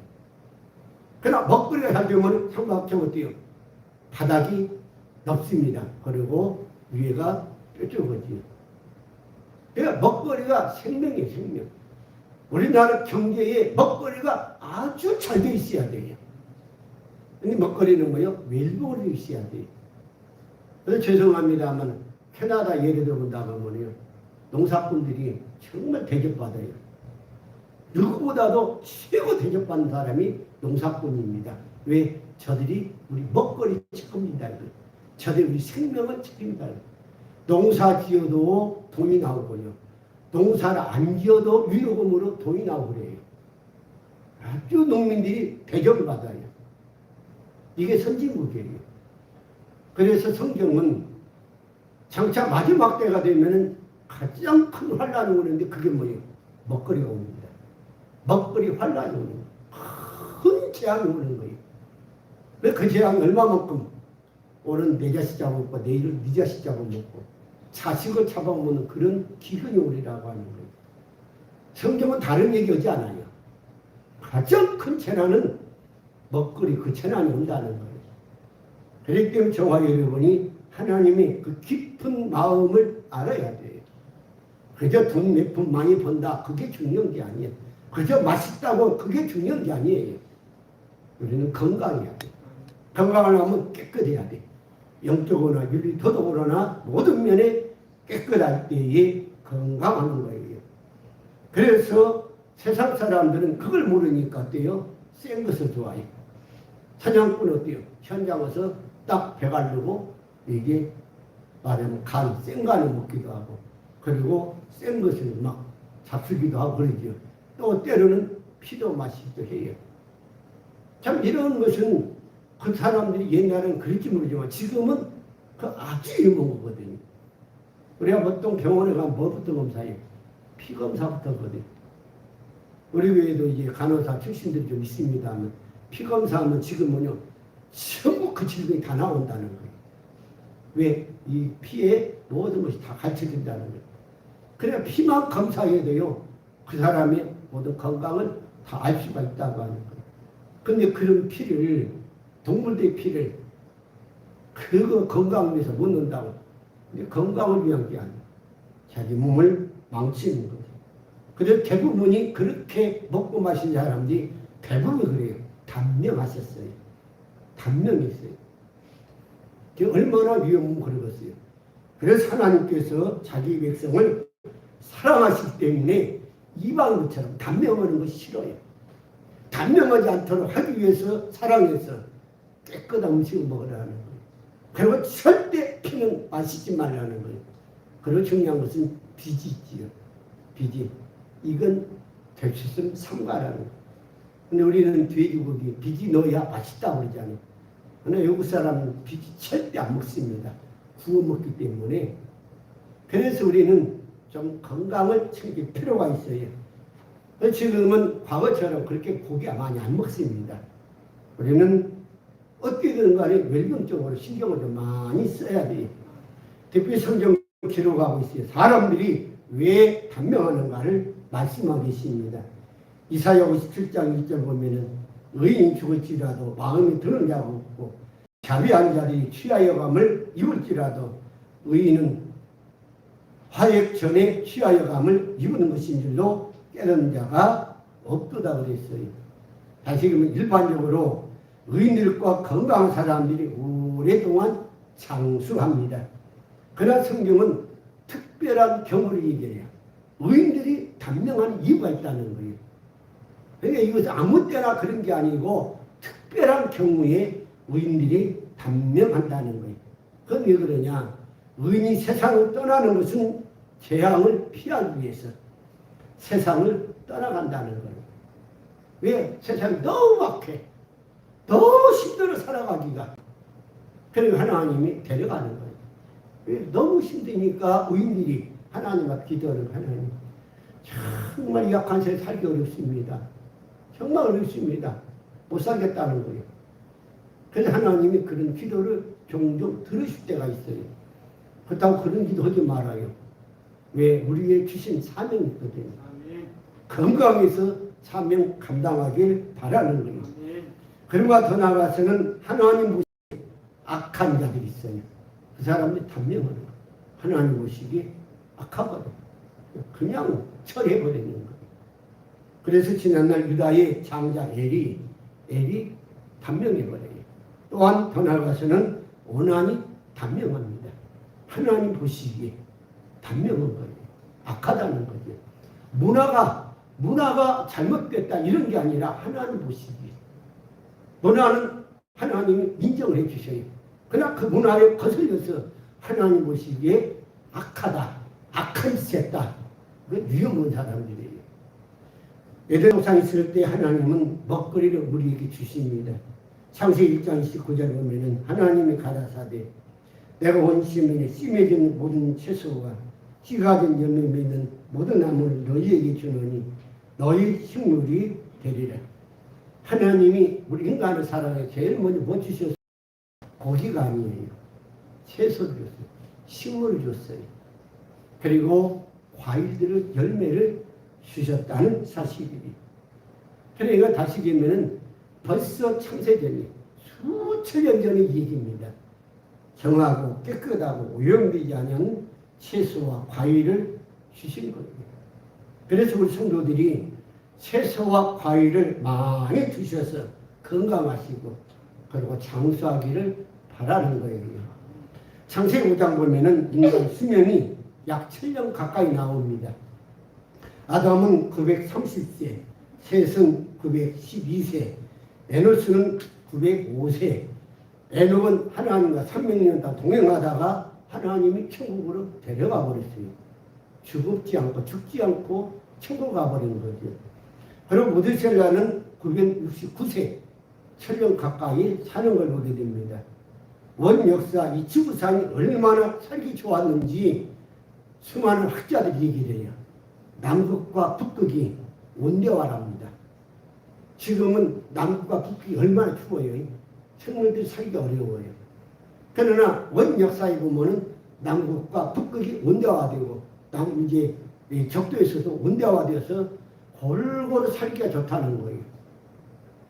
그러나 먹거리가 잘 되면 삼각형 어때요? 바닥이 넓습니다. 그리고 위에가 뾰족하지요. 그러니까 먹거리가 생명이에요, 생명. 우리나라 경제에 먹거리가 아주 잘 돼 있어야 돼요. 근데 먹거리는 뭐요? 웰bor이 있어야 돼요. 그래서 죄송합니다만 캐나다 예를 들어본다면 뭐요? 농사꾼들이 정말 대접받아요. 누구보다도 최고 대접받는 사람이 농사꾼입니다. 왜? 저들이 우리 먹거리 책임진다. 저들이 우리 생명을 책임진다. 농사 지어도 돈이 나오고요. 농사를 안 지어도 위로금으로 돈이 나오고 그래요. 아주 농민들이 대접을 받아요. 이게 선진국이에요. 그래서 성경은 장차 마지막 때가 되면은 가장 큰 환란이 오는데 그게 뭐예요? 먹거리가 옵니다. 먹거리 환란이 오는 거예요. 큰 재앙이 오는 거예요. 왜 그 재앙이 얼마만큼 오늘 내 자식 잡아먹고 내일은 네 자식 잡아먹고 자식을 잡아먹는 그런 기근이 오리라고 하는 거예요. 성경은 다른 얘기하지 않아요. 가장 큰 재난은 먹거리 그 재난이 온다는 거예요. 그렇기 때문에 저와 여러분이 하나님의 그 깊은 마음을 알아야 돼요. 그저 돈 몇 푼 많이 번다 그게 중요한 게 아니에요. 그저 맛있다고 그게 중요한 게 아니에요. 우리는 건강해야 돼요. 건강하려면 깨끗해야 돼요. 영적으로나 윤리도덕으로나 모든 면에 깨끗할 때에 건강하는 거예요. 그래서 세상 사람들은 그걸 모르니까 어때요? 센 것을 좋아해요. 사냥꾼 어때요? 현장 와서 딱 배가르고 이게 말하면 간, 센 간을 먹기도 하고 그리고 센 것을 막 잡수기도 하고 그러죠. 또 때로는 피도 마시기도 해요. 참 이런 것은 그 사람들이 옛날에는 그랬지 모르지만 지금은 그 아주 유명한 거거든요. 우리가 보통 병원에 가면 뭐부터 검사해요? 피 검사부터 하거든요. 우리 교회도 이제 간호사 출신들이 좀 있습니다만 피 검사하면 지금은요 전부 그 질병이 다 나온다는 거예요. 왜? 이 피에 모든 것이 다 갖춰진다는 거예요. 그래 피만 검사해도요 그 사람의 모든 건강을 다 알 수가 있다고 하는 거예요. 근데 그런 피를 동물들의 피를 그거 건강을 위해서 못 넣는다고. 근데 건강을 위한 게 아니에요. 자기 몸을 망치는 거죠. 그래서 대부분이 그렇게 먹고 마신 사람들이 대부분 그래요. 단명하셨어요. 단명했어요. 그게 얼마나 위험하면 그러겠어요. 그래서 하나님께서 자기 백성을 사랑하시기 때문에 이방인처럼 단명하는 것이 싫어요. 단명하지 않도록 하기 위해서 사랑해서 깨끗한 음식을 먹으라는 거예요. 그리고 절대 피는 마시지 말라는 거예요. 그리고 중요한 것은 빚이 있지요. 빚이. 이건 될 수 있으면 삼가라는 거예요. 근데 우리는 돼지고기 빚이 넣어야 맛있다고 그러잖아요. 그러나 외국 사람은 빚이 절대 안 먹습니다. 구워 먹기 때문에. 그래서 우리는 좀 건강을 챙길 필요가 있어요. 지금은 과거처럼 그렇게 고기 많이 안 먹습니다. 우리는 어떻게든 간에 웰빙적으로 신경을 좀 많이 써야 돼요. 특히 성경 기록하고 있어요. 사람들이 왜 단명하는가를 말씀하고 계십니다. 이사야 57장 1절 보면은 의인이 죽을지라도 마음이 드는 자가 없고 자비한 자들이 취하여감을 입을지라도 의인은 화액 전에 취하여감을 입은 것인 줄로 깨닫는 자가 없도다 그랬어요. 다시 그러면 일반적으로 의인들과 건강한 사람들이 오랫동안 장수합니다. 그러나 성경은 특별한 경우를 얘기해요. 의인들이 단명한 이유가 있다는 거예요. 그러니까 이것은 아무 때나 그런 게 아니고 특별한 경우에 의인들이 단명한다는 거예요. 그건 왜 그러냐? 의인이 세상을 떠나는 것은 재앙을 피하기 위해서 세상을 떠나간다는 거예요. 왜? 세상이 너무 악해. 너무 힘들어 살아가기가. 그래서 하나님이 데려가는 거예요. 왜? 너무 힘드니까 의인들이 하나님 앞 기도를 하나님. 정말 약한 새 살기 어렵습니다. 정말 어렵습니다. 못 살겠다는 거예요. 그래서 하나님이 그런 기도를 종종 들으실 때가 있어요. 그렇다고 그런 기도 하지 말아요. 왜? 우리에게 주신 사명이 있거든요. 건강해서 사명 감당하길 바라는 거예요. 그러나 더 나아가서는 하나님 보시기에 악한 자들이 있어요. 그 사람들이 단명하는 거예요. 하나님 보시기에 악하거든요. 그냥 처리해버리는 거예요. 그래서 지난날 유다의 장자 엘이 단명해버려요. 또한 더 나아가서는 오난이 단명합니다. 하나님 보시기에 단명한 거예요. 악하다는 거죠. 문화가 잘못됐다 이런 게 아니라 하나님 보시기에 문화는 하나님이 인정을 해주셔요. 그러나 그 문화에 거슬려서 하나님 보시기에 악하다, 악한 짓했다. 그 위험한 사람들이에요. 에덴 동산 있을 때 하나님은 먹거리를 우리에게 주십니다. 창세기 1장 29절 보면은 하나님이 가라사대 내가 온 시민에 씨 맺은 모든 채소와 씨가 된 열매 맺는 모든 나무를 너희에게 주노니 너희 식물이 되리라. 하나님이 우리 인간을 살아가게 제일 먼저 뭐 주셨어요? 고기가 아니에요. 채소를 줬어요. 식물을 줬어요. 그리고 과일들을 열매를 주셨다는 사실이에요. 그러니까 다시 보면은 벌써 창세전이 수천년 전의 얘기입니다. 정하고 깨끗하고 오염되지 않은 채소와 과일을 주신 거예요. 그래서 우리 성도들이 채소와 과일을 많이 주셔서 건강하시고 그리고 장수하기를 바라는 거예요. 창세기 5장 보면은 인간 수명이 약 7년 가까이 나옵니다. 아담은 930세, 셋은 912세, 에노스는 905세. 에녹은 하나님과 300년 다 동행하다가 하나님이 천국으로 데려가 버렸어요. 죽지 않고 천국 가버리는 거죠. 그리고 모드셀라는 969세, 7년 가까이 사는 걸 보게 됩니다. 원 역사 이 지구상이 얼마나 살기 좋았는지 수많은 학자들이 얘기를 해요. 남극과 북극이 온대화랍니다. 지금은 남극과 북극이 얼마나 추워요. 생물들이 살기가 어려워요. 그러나 원 역사에 보면은 남극과 북극이 원대화되고 이제 이 적도에서도 원대화되어서 골고루 살기가 좋다는 거예요.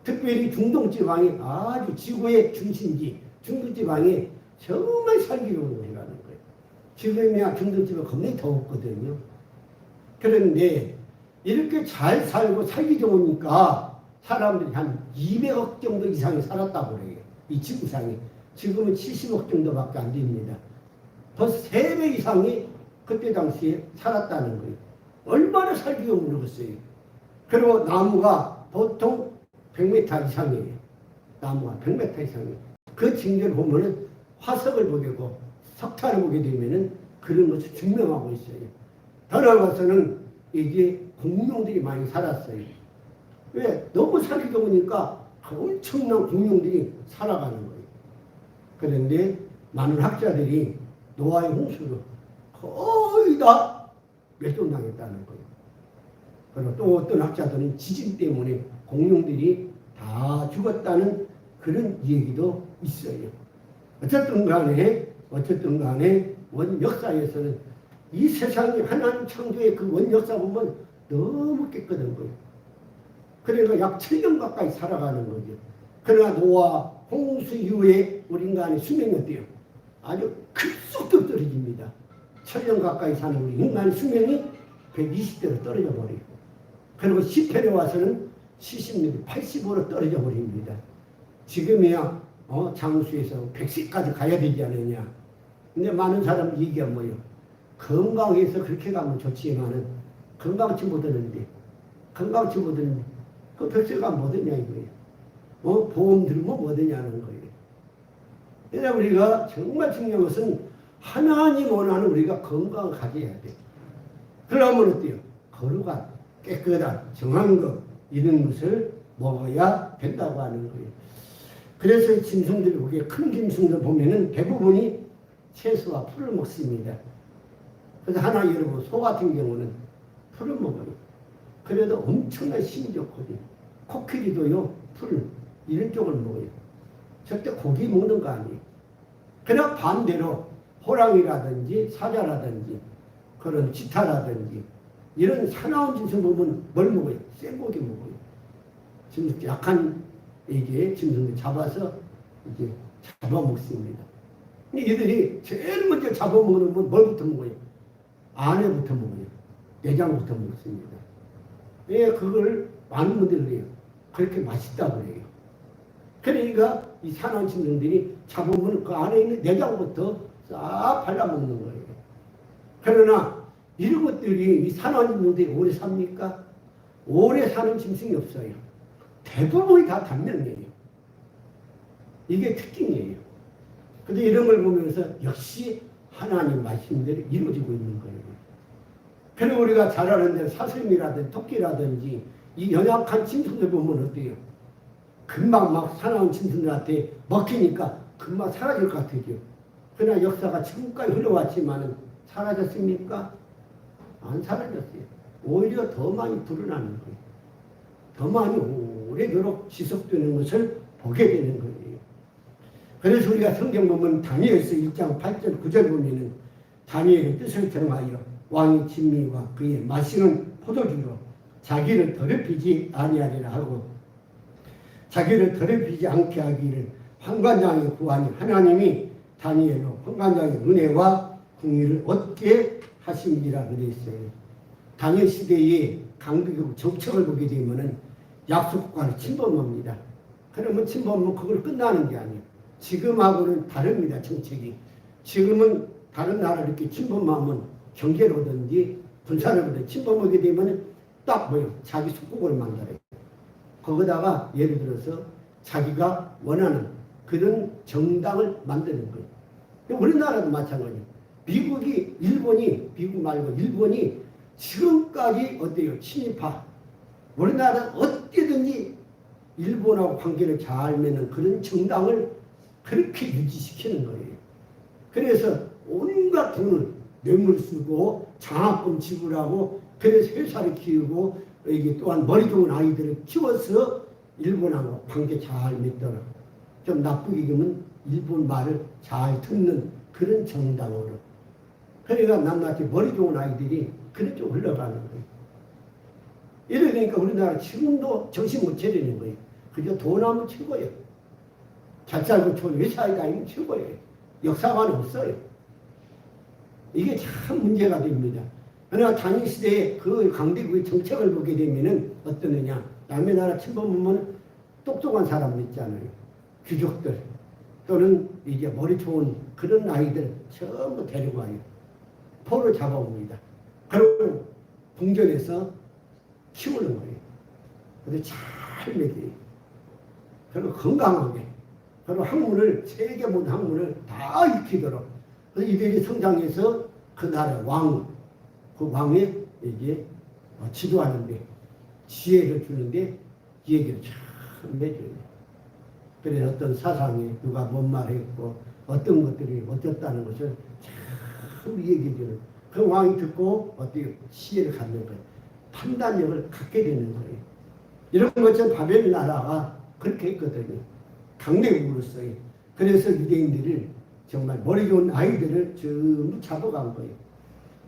특별히 중동지방이 아주 지구의 중심지, 중동지방이 정말 살기 좋은 곳이라는 거예요. 지금이야 중동지방 겁나 더웠거든요. 그런데 이렇게 잘 살고 살기 좋으니까 사람들이 한 200억 정도 이상이 살았다고 그래요. 이 지구상에. 지금은 70억 정도밖에 안 됩니다. 더 3배 이상이 그때 당시에 살았다는 거예요. 얼마나 살기가 모르겠어요. 그리고 나무가 보통 100m 이상이에요. 나무가 100m 이상이에요. 그 징조를 보면은 화석을 보게 되고 석탄을 보게 되면은 그런 것을 증명하고 있어요. 더 나아가서는 이게 공룡들이 많이 살았어요. 왜? 너무 살기 좋으니까 엄청난 공룡들이 살아가는 거예요. 그런데 많은 학자들이 노아의 홍수로 거의 다 멸종당했다는 거예요. 그리고 또 어떤 학자들은 지진 때문에 공룡들이 다 죽었다는 그런 얘기도 있어요. 어쨌든 간에 원 역사에서는 이 세상이 하나님 창조의 그 원 역사 보면 너무 깨끗한 거예요. 그러니까 약 7년 가까이 살아가는 거죠. 그러나 노아 홍수 이후에 우리 인간의 수명이 어때요? 아주 급속도로 떨어집니다. 7년 가까이 사는 우리 인간의 수명이 120대로 떨어져 버려요. 그리고 10회에 와서는 70년, 85로 떨어져 버립니다. 지금이야 장수에서 110까지 가야 되지 않느냐. 근데 많은 사람이 얘기가 뭐예요? 건강해서 그렇게 가면 좋지만은 건강치 못하는데 그 100세 가면 뭐되냐 이거예요. 보험 들면 뭐되냐는 거예요. 그래서 우리가 정말 중요한 것은 하나님 원하는 우리가 건강을 가져야 돼. 그러면 어때요? 거룩한, 깨끗한, 정한 것 이런 것을 먹어야 된다고 하는 거예요. 그래서 짐승들 보기에 큰 짐승들 보면은 대부분이 채소와 풀을 먹습니다. 그래서 하나 여러분 소 같은 경우는 풀을 먹어요. 그래도 엄청나게 힘이 좋거든요. 코끼리도요 풀 이런 쪽을 먹어요. 절대 고기 먹는 거 아니에요. 그러나 반대로 호랑이라든지 사자라든지 그런 치타라든지 이런 사나운 짐승 보면 뭘 먹어요? 생고기 먹어요. 짐승 약한 이게 짐승을 잡아서 이제 잡아먹습니다. 이들이 제일 먼저 잡아먹는 건 뭘부터 먹어요? 안에부터 먹어요. 내장부터 먹습니다. 왜 그걸 많은 분들이 그래요? 그렇게 맛있다고 그래요. 그러니까 이 사나운 짐승들이 잡으면 그 안에 있는 내장부터 싹 발라먹는 거예요. 그러나 이런 것들이 이 사나운 짐승들이 오래 삽니까? 오래 사는 짐승이 없어요. 대부분이 다 단명이에요. 이게 특징이에요. 근데 이런 걸 보면서 역시 하나님 말씀대로 이루어지고 있는 거예요. 그리고 우리가 잘 아는 대로 사슴이라든지 토끼라든지 이 연약한 짐승들 보면 어때요? 금방 막 사나운 짐승들한테 먹히니까 금방 사라질 것 같아요. 그러나 역사가 지금까지 흘러왔지만 사라졌습니까? 안 사라졌어요. 오히려 더 많이 불어나는 거예요. 더 많이 오래도록 지속되는 것을 보게 되는 거예요. 그래서 우리가 성경 보면 다니엘서 1장 8절 9절 보면은 다니엘의 뜻을 정하여 왕의 진미와 그의 마시는 포도주로 자기를 더럽히지 아니하리라 하고 자기를 더럽히지 않게 하기를 환관장의 구하니 하나님이 다니엘로 환관장의 은혜와 궁의를 얻게 하심이라 그랬어요. 다니엘 시대의 강국의 정책을 보게 되면은 약속과를 침범합니다. 그러면 침범하면 그걸 끝나는 게 아니에요. 지금하고는 다릅니다. 정책이. 지금은 다른 나라를 이렇게 침범하면 경제로든지 군사로든지 침범하게 되면 딱 뭐예요? 자기 속국을 만들어요. 거기다가 예를 들어서 자기가 원하는 그런 정당을 만드는 거예요. 우리나라도 마찬가지예요. 미국 말고 일본이 지금까지 어때요? 친일파. 우리나라는 어떻게든지 일본하고 관계를 잘 맺는 그런 정당을 그렇게 유지시키는 거예요. 그래서 온갖 돈을 뇌물 쓰고 장학금 지불하고 그래서 회사를 키우고 이게 또한 머리 좋은 아이들을 키워서 일본하고 관계 잘 맺도록 좀 나쁘게 보면 일본 말을 잘 듣는 그런 정당으로. 그러니까 남같이 머리 좋은 아이들이 그런 쪽으로 흘러가는 거예요. 이러니까 우리나라 지금도 정신 못 차리는 거예요. 그저 돈 하면 최고예요. 잘 살고 좋은 회사에 다니면 최고예요. 역사관은 없어요. 이게 참 문제가 됩니다. 그러나 당일시대에 그 강대국의 정책을 보게 되면은 어떠느냐. 남의 나라 침범하면 똑똑한 사람들 있잖아요. 귀족들 또는 이제 머리 좋은 그런 아이들 전부 데리고 와요. 포로 잡아옵니다. 그리고 궁전에서 키우는 거예요. 그래서 잘 먹여요. 그리고 건강하게. 그리고 학문을, 세계 모든 학문을 다 익히도록. 그래서 이들이 성장해서 그 나라 그 왕의 이제 지도하는데, 지혜를 주는데, 이 얘기를 참 해줘요. 그래서 어떤 사상에 누가 뭔 말했고, 어떤 것들이 어떻다는 것을 참 얘기해주는. 그 왕이 듣고 어떻게 지혜를 갖는 거예요. 판단력을 갖게 되는 거예요. 이런 것처럼 바벨 나라가 그렇게 했거든요. 강대국으로서요. 그래서 유대인들을 정말 머리 좋은 아이들을 전부 잡아간 거예요.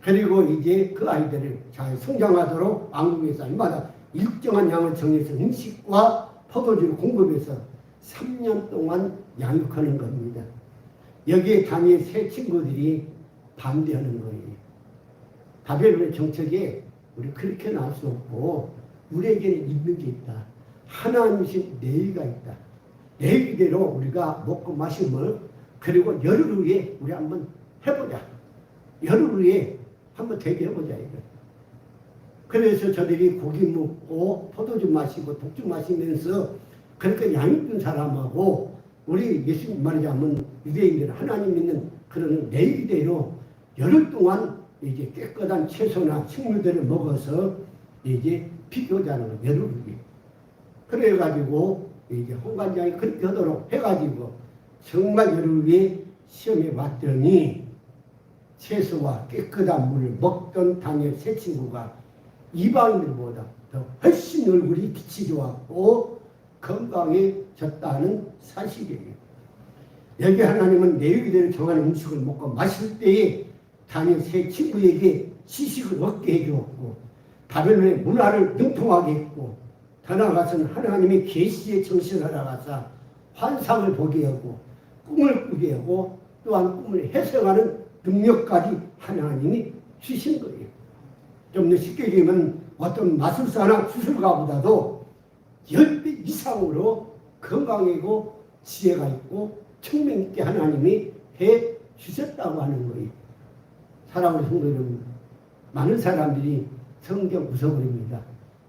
그리고 이제 그 아이들을 잘 성장하도록 왕궁에서 얼마나 일정한 양을 정해서 음식과 포도주를 공급해서 3년 동안 양육하는 겁니다. 여기에 다니엘 세 친구들이 반대하는 거예요. 바벨론의 정책에 우리 그렇게 나올 수 없고 우리에게는 있는 게 있다. 하나님이신 내의가 있다. 내의대로 우리가 먹고 마시면 그리고 열흘 후에 우리 한번 해보자. 열흘 후에 한번 대기해보자 이거. 그래서 저들이 고기 먹고 포도주 마시고 독주 마시면서 그렇게 양육된 사람하고 우리 예수님 말하자면 유대인들 하나님 믿는 그런 내의대로 열흘 동안 이제 깨끗한 채소나 식물들을 먹어서 이제 비교자는 거 열흘 후에. 그래가지고 이제 홍관장이 그렇게 하도록 해가지고 정말 열흘 후에 시험에 왔더니 채소와 깨끗한 물을 먹던 다니엘 세 친구가 이방인들보다 더 훨씬 얼굴이 빛이 좋았고 건강해졌다는 사실이에요. 여기 하나님은 내위기대로 정하는 음식을 먹고 마실 때에 다니엘 세 친구에게 지식을 얻게 해주었고 바벨론의 문화를 능통하게 했고 더 나아가서는 하나님의 계시의 정신을 알아가사 환상을 보게 하고 꿈을 꾸게 하고 또한 꿈을 해석하는 능력까지 하나님이 주신 거예요. 좀 더 쉽게 얘기하면 어떤 마술사나 수술가보다도 10배 이상으로 건강하고 지혜가 있고 청명 있게 하나님이 해 주셨다고 하는 거예요. 사랑하는 성도 여러분, 많은 사람들이 성경 웃어버립니다.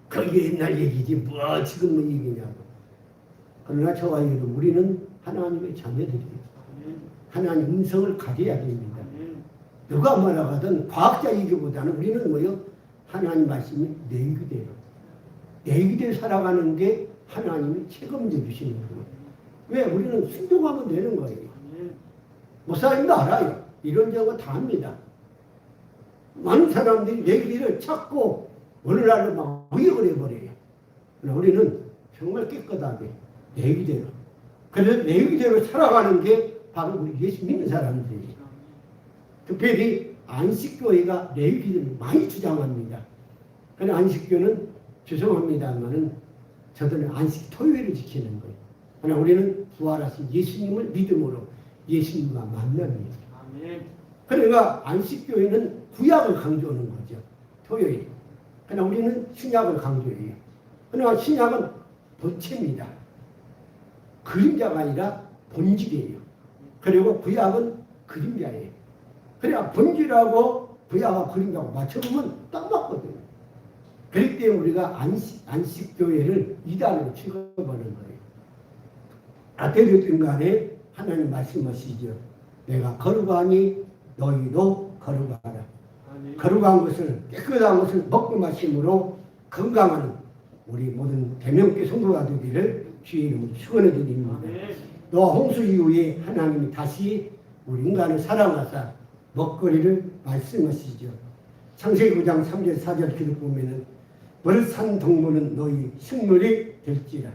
그게 옛날 얘기지 뭐 지금 뭐 얘기냐고. 그러나 저와 여러분 우리는 하나님의 자녀들이에요. 하나님 음성을 가져야 됩니다. 누가 뭐라 하든 과학자 얘기보다는 우리는 뭐요? 하나님 말씀이 내기대로 살아가는 게 하나님이 책임져 주시는 거예요. 왜? 우리는 순종하면 되는 거예요. 목사님도 알아요. 이런저런 다 합니다. 많은 사람들이 내기를 찾고 어느 날은 막 의역을 해버려요. 우리는 정말 깨끗하게 내기대로. 그래서 내기대로 살아가는 게 바로 우리 예수 믿는 사람들이에요. 특별히 안식교회가 내기대를 많이 주장합니다. 그런데 안식교는 죄송합니다만은 저들은 안식 토요일을 지키는 거예요. 그러나 우리는 부활하신 예수님을 믿음으로 예수님과 만납니다. 그러니까 안식교회는 구약을 강조하는 거죠. 토요일. 그러나 우리는 신약을 강조해요. 그러나 신약은 본체입니다. 그림자가 아니라 본질이에요. 그리고 구약은 그림자예요. 그래야 본질하고 구약하고 그림자하고 맞춰보면 딱 맞거든요. 그렇기 때문에 우리가 안식교회를 이단으로 취급하는 거예요. 어떻든 간에 하나님 말씀하시죠. 내가 거룩하니 너희도 거룩하라. 거룩한 것을 깨끗한 것을 먹고 마심으로 건강한 우리 모든 대명께 성도가 되기를 주의 이름으로 축원해 드립니다. 노아 홍수 이후에 하나님이 다시 우리 인간을 사랑하사 먹거리를 말씀하시죠. 창세기 9장 3절 4절 기록 보면은 벌산 동물은 너희 식물이 될지라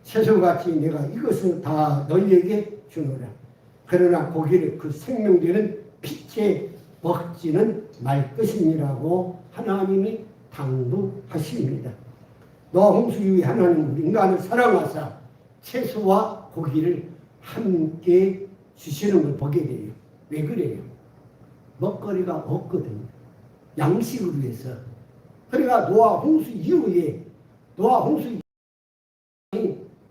채소같이 내가 이것을 다 너희에게 주노라. 그러나 고기를 그 생명되는 빛에 먹지는 말 것이니라고 하나님이 당부하십니다. 노아 홍수 이후에 하나님은 인간을 사랑하사 채소와 고기를 함께 주시는 걸 보게 돼요. 왜 그래요? 먹거리가 없거든요. 양식을 위해서. 그러니까 노아 홍수 이후에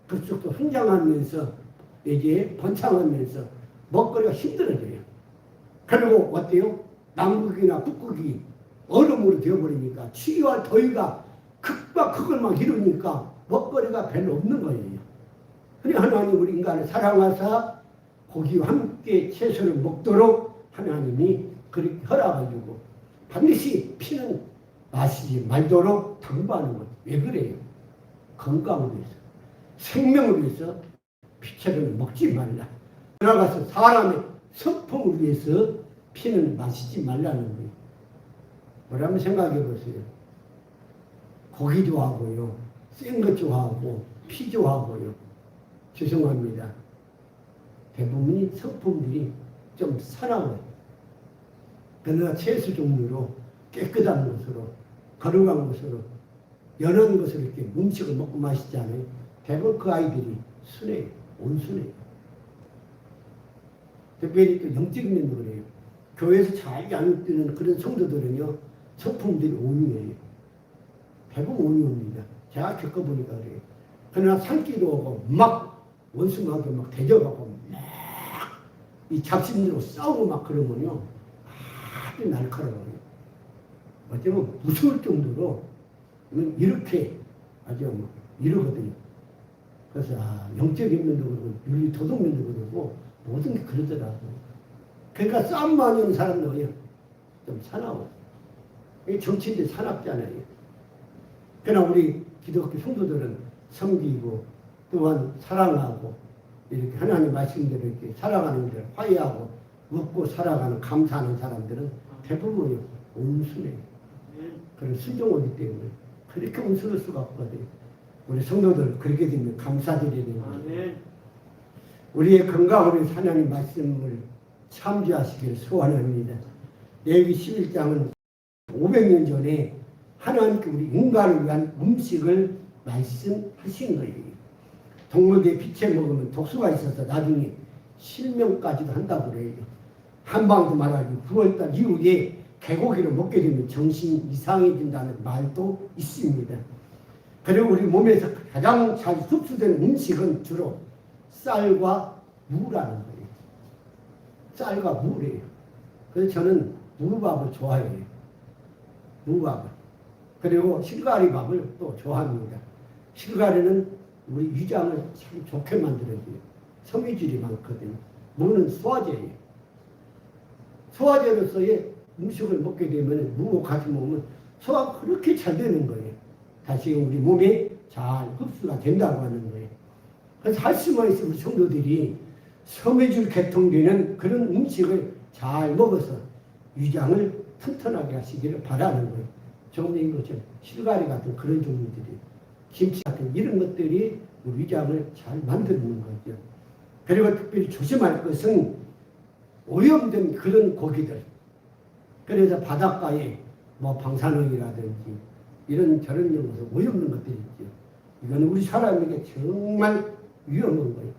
그쪽도 성장하면서 이제 번창하면서 먹거리가 힘들어져요. 그리고 어때요? 남극이나 북극이 얼음으로 되어버리니까 추위와 더위가 극과 극을 막 이루니까 먹거리가 별로 없는 거예요. 그러니 하나님 우리 인간을 사랑하사 고기와 함께 채소를 먹도록 하나님이 그렇게 허락해주고 반드시 피는 마시지 말도록 당부하는 것. 왜 그래요? 건강을 위해서, 생명을 위해서 피채를 먹지 말라. 들어가서 사람의 성품을 위해서 피는 마시지 말라는 거예요. 뭐라면 생각해 보세요. 고기 좋아하고요, 센 것 좋아하고, 피 좋아하고요. 죄송합니다. 대부분이 성품들이 좀 사나워요. 그러나 채소 종류로 깨끗한 것으로, 거룩한 것으로, 연한 것으로 이렇게 음식을 먹고 마시잖아요. 대부분 그 아이들이 순해요. 온순해요. 특별히 또 영적인 면도 그래요. 교회에서 잘 양육되는 그런 성도들은요, 성품들이 온유해요. 대부분 온유합니다. 제가 겪어보니까 그래요. 그러나 산기도 오고 막 원수하게 막 대적하고 막 이 잡신으로 싸우고 막 그러면요, 아주 날카로워요. 어쩌면 무서울 정도로 이렇게 아주 막 이러거든요. 그래서 영적인 면도 그러고 윤리 도덕 면도 그러고 모든 게 그러더라고요. 그러니까 싸움 많이 하는 사람들이요, 좀 사나워요. 정치인들 사납잖아요. 그러나 우리 기독교 성도들은 섬기고 또한 사랑하고 이렇게 하나님 말씀대로 이렇게 살아가는 들 화해하고 웃고 살아가는 감사하는 사람들은 대부분이 온순해요. 그런 순종하기 때문에 그렇게 온순할 수가 없거든요. 우리 성도들 그렇게 되면 감사드려야 되는 거예요. 우리의 건강을 위해서 하나님 말씀을 참조하시기를 소원합니다. 레위기 11장은 500년 전에 하나님께 우리 인간을 위한 음식을 말씀하신 거예요. 동물의 피채 먹으면 독소가 있어서 나중에 실명까지도 한다고 그래요. 한방도 말하기 9월달 이후에 개고기를 먹게 되면 정신이 이상해진다는 말도 있습니다. 그리고 우리 몸에서 가장 잘 흡수되는 음식은 주로 쌀과 무라는 거예요. 쌀과 무래요. 그래서 저는 무밥을 좋아해요. 무밥을. 그리고 실가리밥을 또 좋아합니다. 실가리는 우리 위장을 참 좋게 만들어줘요. 섬유질이 많거든요. 무는 소화제예요. 소화제로서의 음식을 먹게 되면 무하고 같이 먹으면 소화가 그렇게 잘 되는 거예요. 다시 우리 몸에 잘 흡수가 된다고 하는 거예요. 그래서 할 수만 있으면 우리 성도들이 섬유질 개통되는 그런 음식을 잘 먹어서 위장을 튼튼하게 하시기를 바라는 거예요. 조금 전에 것처럼 실가리 같은 그런 종류들이, 김치 같은 이런 것들이 우리 위장을 잘 만드는 거죠. 그리고 특별히 조심할 것은 오염된 그런 고기들. 그래서 바닷가에 뭐 방사능이라든지 이런 저런 것을 오염된 것들이 있죠. 이건 우리 사람에게 정말 위험한 거예요.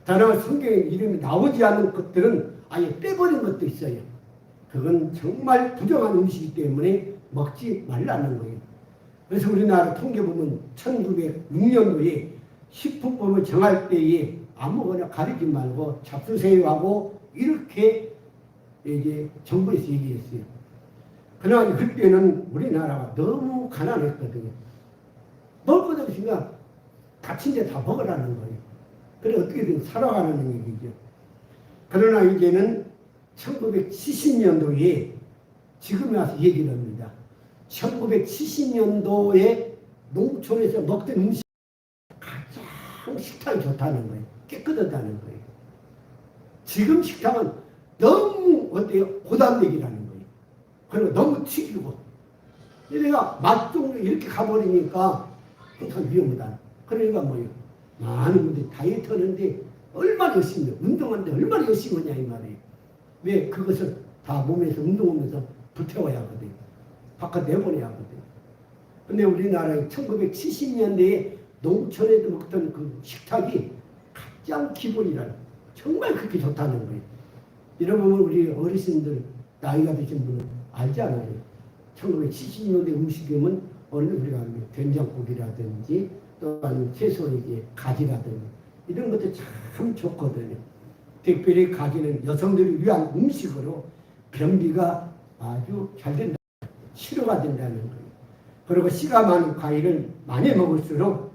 다른 성경에 이름이 나오지 않는 것들은 아예 빼버린 것도 있어요. 그건 정말 부정한 음식이기 때문에 먹지 말라는 거예요. 그래서 우리나라 통계 보면 1906년도에 식품법을 정할 때에 아무거나 가리지 말고 잡수세요 하고 이렇게 이제 정부에서 얘기했어요. 그러나 그때는 우리나라가 너무 가난했거든요. 먹을 것 없으니까 다친 데 다 먹으라는 거예요. 그래 어떻게든 살아가는 얘기죠. 그러나 이제는 1970년도에 지금에 와서 얘기를 합니다. 1970년도에 농촌에서 먹던 음식 가장 식탁이 좋다는 거예요. 깨끗하다는 거예요. 지금 식탁은 너무 어때요? 고단백이라는 거예요. 그리고 너무 튀기고 내가 맛 종류 이렇게 가버리니까 항상 위험하다. 그러니까 뭐예요? 많은 분들이 다이어트 하는데 얼마나 열심히 해. 운동하는데 얼마나 열심히 하냐 이 말이에요. 왜? 그것을 다 몸에서 운동하면서 불태워야 하거든. 바깥 내보내야 하거든. 근데 우리나라의 1970년대에 농촌에도 먹던 그 식탁이 가장 기본이라는, 정말 그렇게 좋다는 거예요. 이러면 우리 어르신들 나이가 드신 분은 알지 않아요. 1970년대 음식이면 어느 우리가 된장국이라든지 또 아니면 채소이게 가지라든지 이런 것도 참 좋거든요. 특별히 가지는 여성들을 위한 음식으로 변비가 아주 잘 된다, 치료가 된다는 거예요. 그리고 씨가 많은 과일을 많이 먹을수록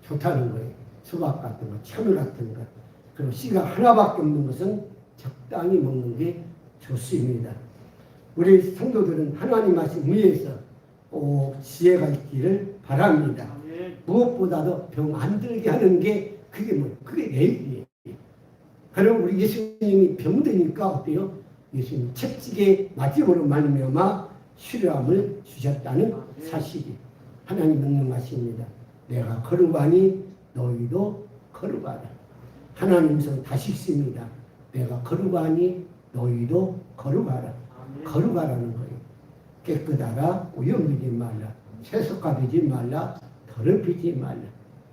좋다는 거예요. 수박 같은 거, 참외 같은 거. 그리고 씨가 하나밖에 없는 것은 적당히 먹는 게 좋습니다. 우리 성도들은 하나님 말씀 위에서 꼭 지혜가 있기를 바랍니다. 무엇보다도 병 안 들게 하는 게 그게 뭐, 그게 내 일이에요. 그럼 우리 예수님이 병드니까 어때요? 예수님 채찍에 맞음으로 말미암아 시료함을 주셨다는 사실이 하나님 명령하십니다. 내가 거룩하니 너희도 거룩하라. 하나님 성 다시 읽습니다. 내가 거룩하니 너희도 거룩하라. 거룩하라는 거예요. 깨끗하라, 오염되지 말라, 세속화되지 말라, 더럽히지 말라.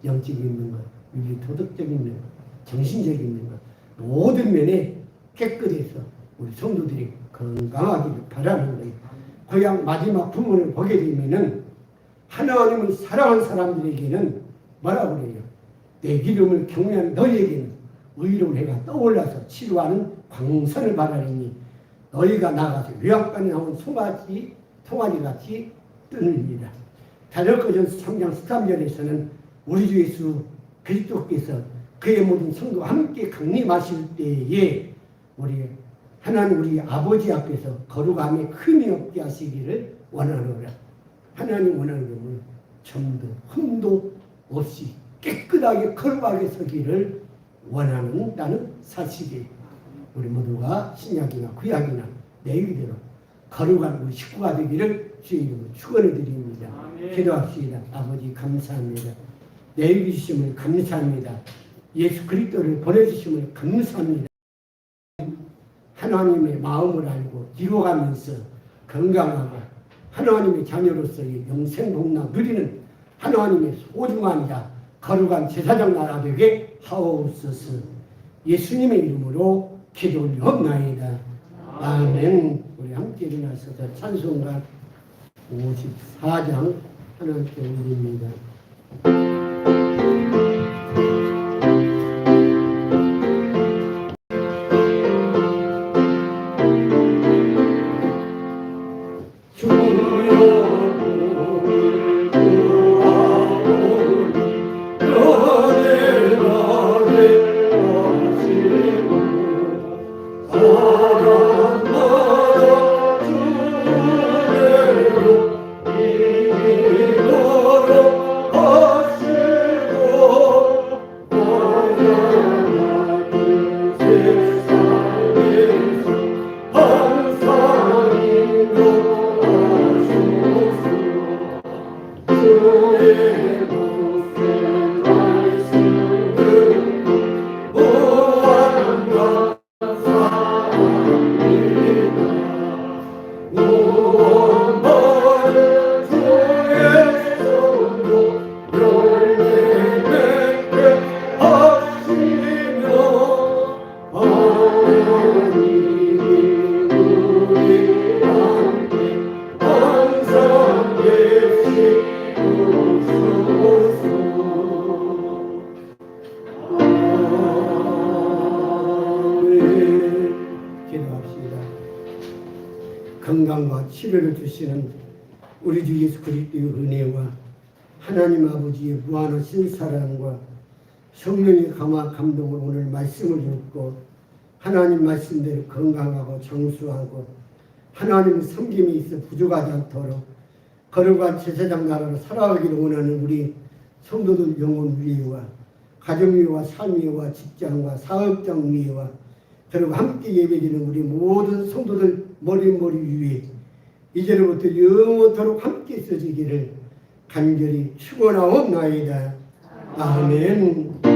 영적인 있는 것, 윤리 도덕적인 있는 것, 정신적인 있는 것, 모든 면에 깨끗해서 우리 성도들이 건강하기를 바라는 거예요. 고향 마지막 부문을 보게 되면은 하나님을 사랑하는 사람들에게는 뭐라고 그래요? 내 기름을 경외하는 너희에게는 의로운 해가 떠올라서 치료하는 광선을 바라리니 너희가 나가서 요약관에 나온 송아지 통아리같이 뜨느니라. 다르거전 3장 13절에서는 우리 주 예수 그리스도께서 그의 모든 성도와 함께 강림하실 때에 우리 하나님 우리 아버지 앞에서 거룩함에 흠이 없게 하시기를 원하노라. 하나님 원하는 것은 점도 흠도 없이 깨끗하게 거룩하게 서기를 원한다는 사실이에요. 우리 모두가 신약이나 구약이나 내위대로 거룩한 우리 식구가 되기를 주의 이름으로 축원해 드립니다. 기도합시다. 아버지 감사합니다. 내위 주심을 감사합니다. 예수 그리스도를 보내주심을 감사합니다. 하나님의 마음을 알고 이루어가면서 건강하고 하나님의 자녀로서의 영생복락 누리는 하나님의 소중한 자 거룩한 제사장 나라 되게 하옵소서. 예수님의 이름으로 기도 올리옵나이다. 아멘. 우리 함께 일어나셔서 찬송가 54장 하나님께 올립니다. 건강과 치료를 주시는 우리 주 예수 그리스도의 은혜와 하나님 아버지의 무한하신 사랑과 성령의 감화 감동을 오늘 말씀을 듣고 하나님 말씀대로 건강하고 정수하고 하나님 섬김이 있어 부족하지 않도록 거룩한 제사장 나라로 살아가기를 원하는 우리 성도들 영혼 위에와 가정 위에와 삶 위에와 직장과 사업장 위에와 그리고 함께 예배드리는 우리 모든 성도들 머리 위에 이제로부터 영원토록 함께 있어지기를 간절히 축원하옵나이다. 아멘.